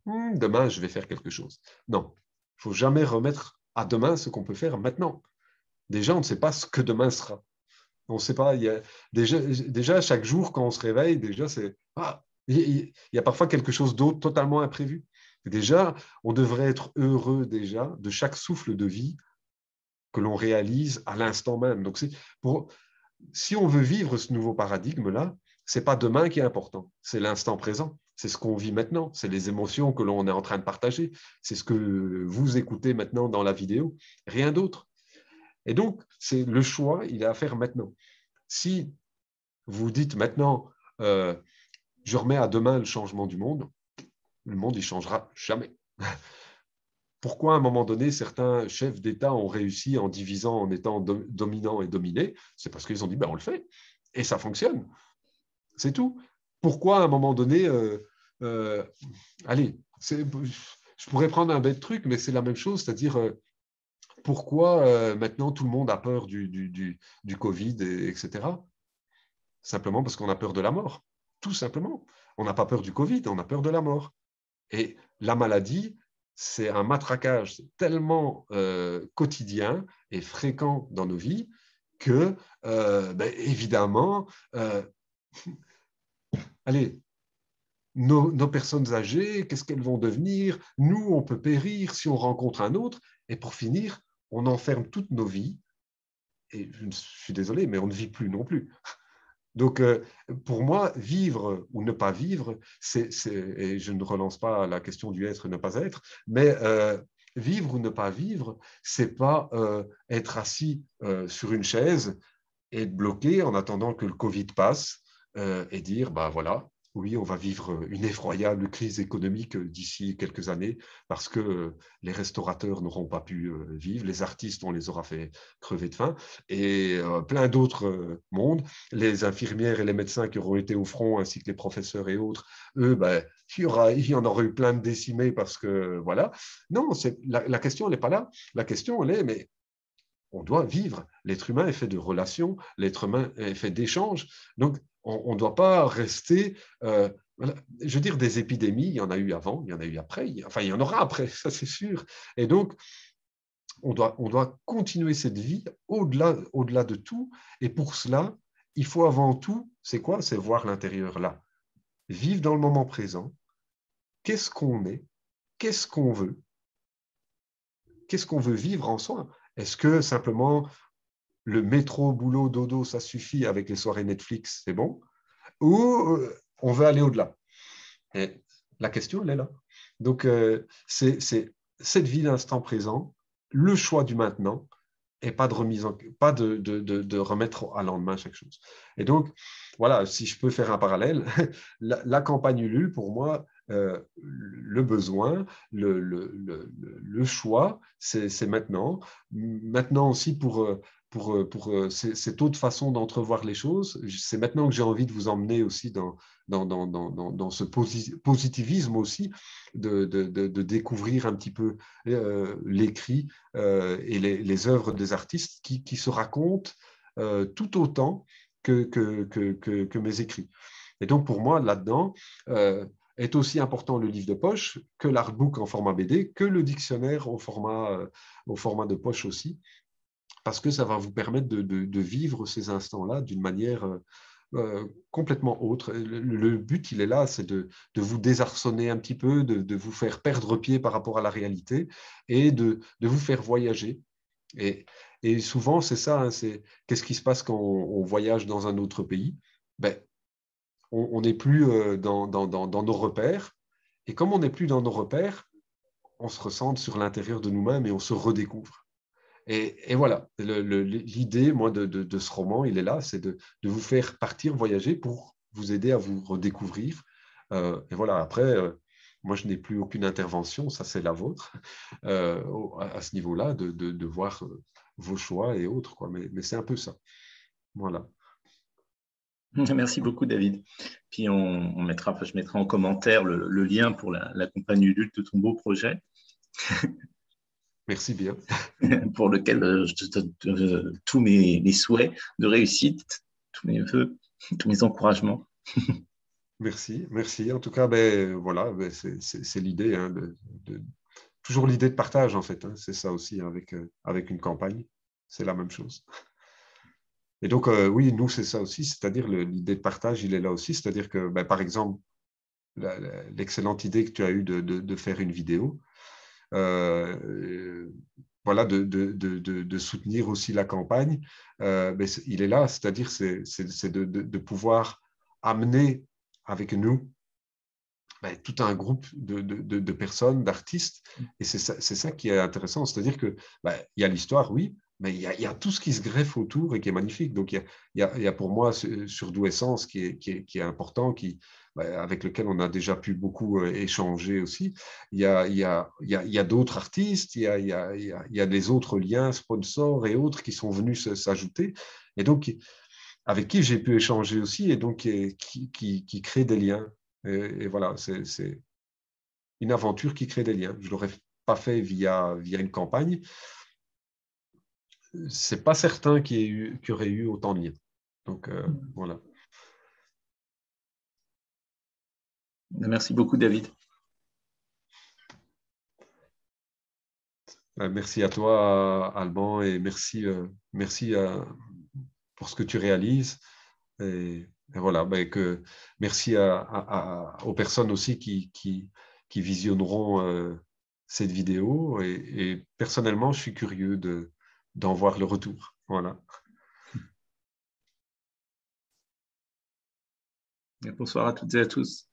Demain, je vais faire quelque chose. » Non, il ne faut jamais remettre à demain ce qu'on peut faire maintenant. Déjà, on ne sait pas ce que demain sera. On ne sait pas. Il y a déjà, chaque jour, quand on se réveille, déjà, il y a parfois quelque chose d'autre totalement imprévu. Déjà, on devrait être heureux déjà de chaque souffle de vie que l'on réalise à l'instant même. Donc, si on veut vivre ce nouveau paradigme-là, ce n'est pas demain qui est important, c'est l'instant présent. C'est ce qu'on vit maintenant, c'est les émotions que l'on est en train de partager, c'est ce que vous écoutez maintenant dans la vidéo, rien d'autre. Et donc, c'est le choix, il est à faire maintenant. Si vous dites maintenant, je remets à demain le changement du monde, le monde, il ne changera jamais. Pourquoi, à un moment donné, certains chefs d'État ont réussi en divisant, en étant dominants et dominés? C'est parce qu'ils ont dit, ben, on le fait. Et ça fonctionne. C'est tout. Pourquoi, à un moment donné, allez, je pourrais prendre un bête truc, mais c'est la même chose, c'est-à-dire, pourquoi maintenant tout le monde a peur du Covid, etc. Simplement parce qu'on a peur de la mort. Tout simplement. On n'a pas peur du Covid, on a peur de la mort. Et la maladie, c'est un matraquage tellement quotidien et fréquent dans nos vies que, évidemment, allez, nos personnes âgées, qu'est-ce qu'elles vont devenir? Nous, on peut périr si on rencontre un autre. Et pour finir, on enferme toutes nos vies. Et je suis désolé, mais on ne vit plus non plus. Donc, pour moi, vivre ou ne pas vivre, et je ne relance pas la question du être et ne pas être, mais vivre ou ne pas vivre, c'est pas être assis sur une chaise et être bloqué en attendant que le Covid passe et dire, bah voilà, oui, on va vivre une effroyable crise économique d'ici quelques années parce que les restaurateurs n'auront pas pu vivre, les artistes, on les aura fait crever de faim, et plein d'autres mondes, les infirmières et les médecins qui auront été au front, ainsi que les professeurs et autres, eux, ben, il y en aura eu plein de décimés parce que, voilà. Non, la question, elle n'est pas là. La question, elle est, mais on doit vivre. L'être humain est fait de relations, l'être humain est fait d'échanges. Donc, on ne doit pas rester. Voilà. Je veux dire, des épidémies, il y en a eu avant, il y en a eu après, enfin, il y en aura après, ça c'est sûr. Et donc, on doit continuer cette vie au-delà de tout. Et pour cela, il faut avant tout, c'est quoi? C'est voir l'intérieur là. Vivre dans le moment présent. Qu'est-ce qu'on est? Qu'est-ce qu'on veut? Qu'est-ce qu'on veut vivre en soi? Est-ce que simplement le métro, boulot, dodo, ça suffit avec les soirées Netflix, c'est bon? Ou on veut aller au-delà? Et la question, elle est là. Donc, c'est cette vie d'instant présent, le choix du maintenant, et pas de remise pas de remettre à lendemain chaque chose. Et donc, voilà, si je peux faire un parallèle, la campagne Ulule, pour moi, le besoin, le choix, c'est maintenant. Maintenant aussi pour cette autre façon d'entrevoir les choses, c'est maintenant que j'ai envie de vous emmener aussi dans ce positivisme aussi, de découvrir un petit peu l'écrit et les œuvres des artistes qui se racontent tout autant que mes écrits. Et donc, pour moi, là-dedans, est aussi important le livre de poche que l'artbook en format BD, que le dictionnaire au format de poche aussi, parce que ça va vous permettre de vivre ces instants-là d'une manière complètement autre. Le but, il est là, c'est de vous désarçonner un petit peu, de vous faire perdre pied par rapport à la réalité et de vous faire voyager. Et souvent, c'est ça, hein, c'est qu'est-ce qui se passe quand on voyage dans un autre pays? Ben, on n'est plus dans nos repères. Et comme on n'est plus dans nos repères, on se ressent sur l'intérieur de nous-mêmes et on se redécouvre. Et voilà, l'idée, moi, de ce roman, il est là, c'est de vous faire partir, voyager pour vous aider à vous redécouvrir. Et voilà, après, moi, je n'ai plus aucune intervention, ça c'est la vôtre, à ce niveau-là, de voir vos choix et autres, quoi. Mais c'est un peu ça. Voilà. Merci beaucoup, David. Puis je mettrai en commentaire le lien pour la campagne Ulule de ton beau projet, Merci bien. pour lequel je te donne tous mes souhaits de réussite, tous mes voeux, tous mes encouragements. Merci, merci. En tout cas, ben, voilà, ben, c'est l'idée, hein, toujours l'idée de partage, en fait. Hein, c'est ça aussi avec, avec une campagne. C'est la même chose. Et donc, oui, nous, c'est ça aussi, c'est-à-dire l'idée de partage, il est là aussi. C'est-à-dire que, ben, par exemple, l'excellente idée que tu as eue de faire une vidéo, euh, voilà, de soutenir aussi la campagne, ben, il est là, c'est-à-dire c'est de pouvoir amener avec nous ben, tout un groupe de personnes, d'artistes, et c'est ça qui est intéressant, c'est-à-dire que ben, il y a l'histoire, oui, mais il y a tout ce qui se greffe autour et qui est magnifique. Donc, il y a pour moi Surdou Essence qui est important, ben, avec lequel on a déjà pu beaucoup échanger aussi. Il y a d'autres artistes, il y a des autres liens, sponsors et autres qui sont venus s'ajouter, et donc avec qui j'ai pu échanger aussi, et donc qui créent des liens. Et voilà, c'est une aventure qui crée des liens. Je ne l'aurais pas fait via une campagne. C'est pas certain qu'il y aurait eu autant de liens. Donc, voilà. Merci beaucoup, David. Merci à toi, Alban, et merci pour ce que tu réalises. Et voilà, ben merci aux personnes aussi qui visionneront cette vidéo. Et personnellement, je suis curieux d'en voir le retour. Voilà. Bonsoir à toutes et à tous.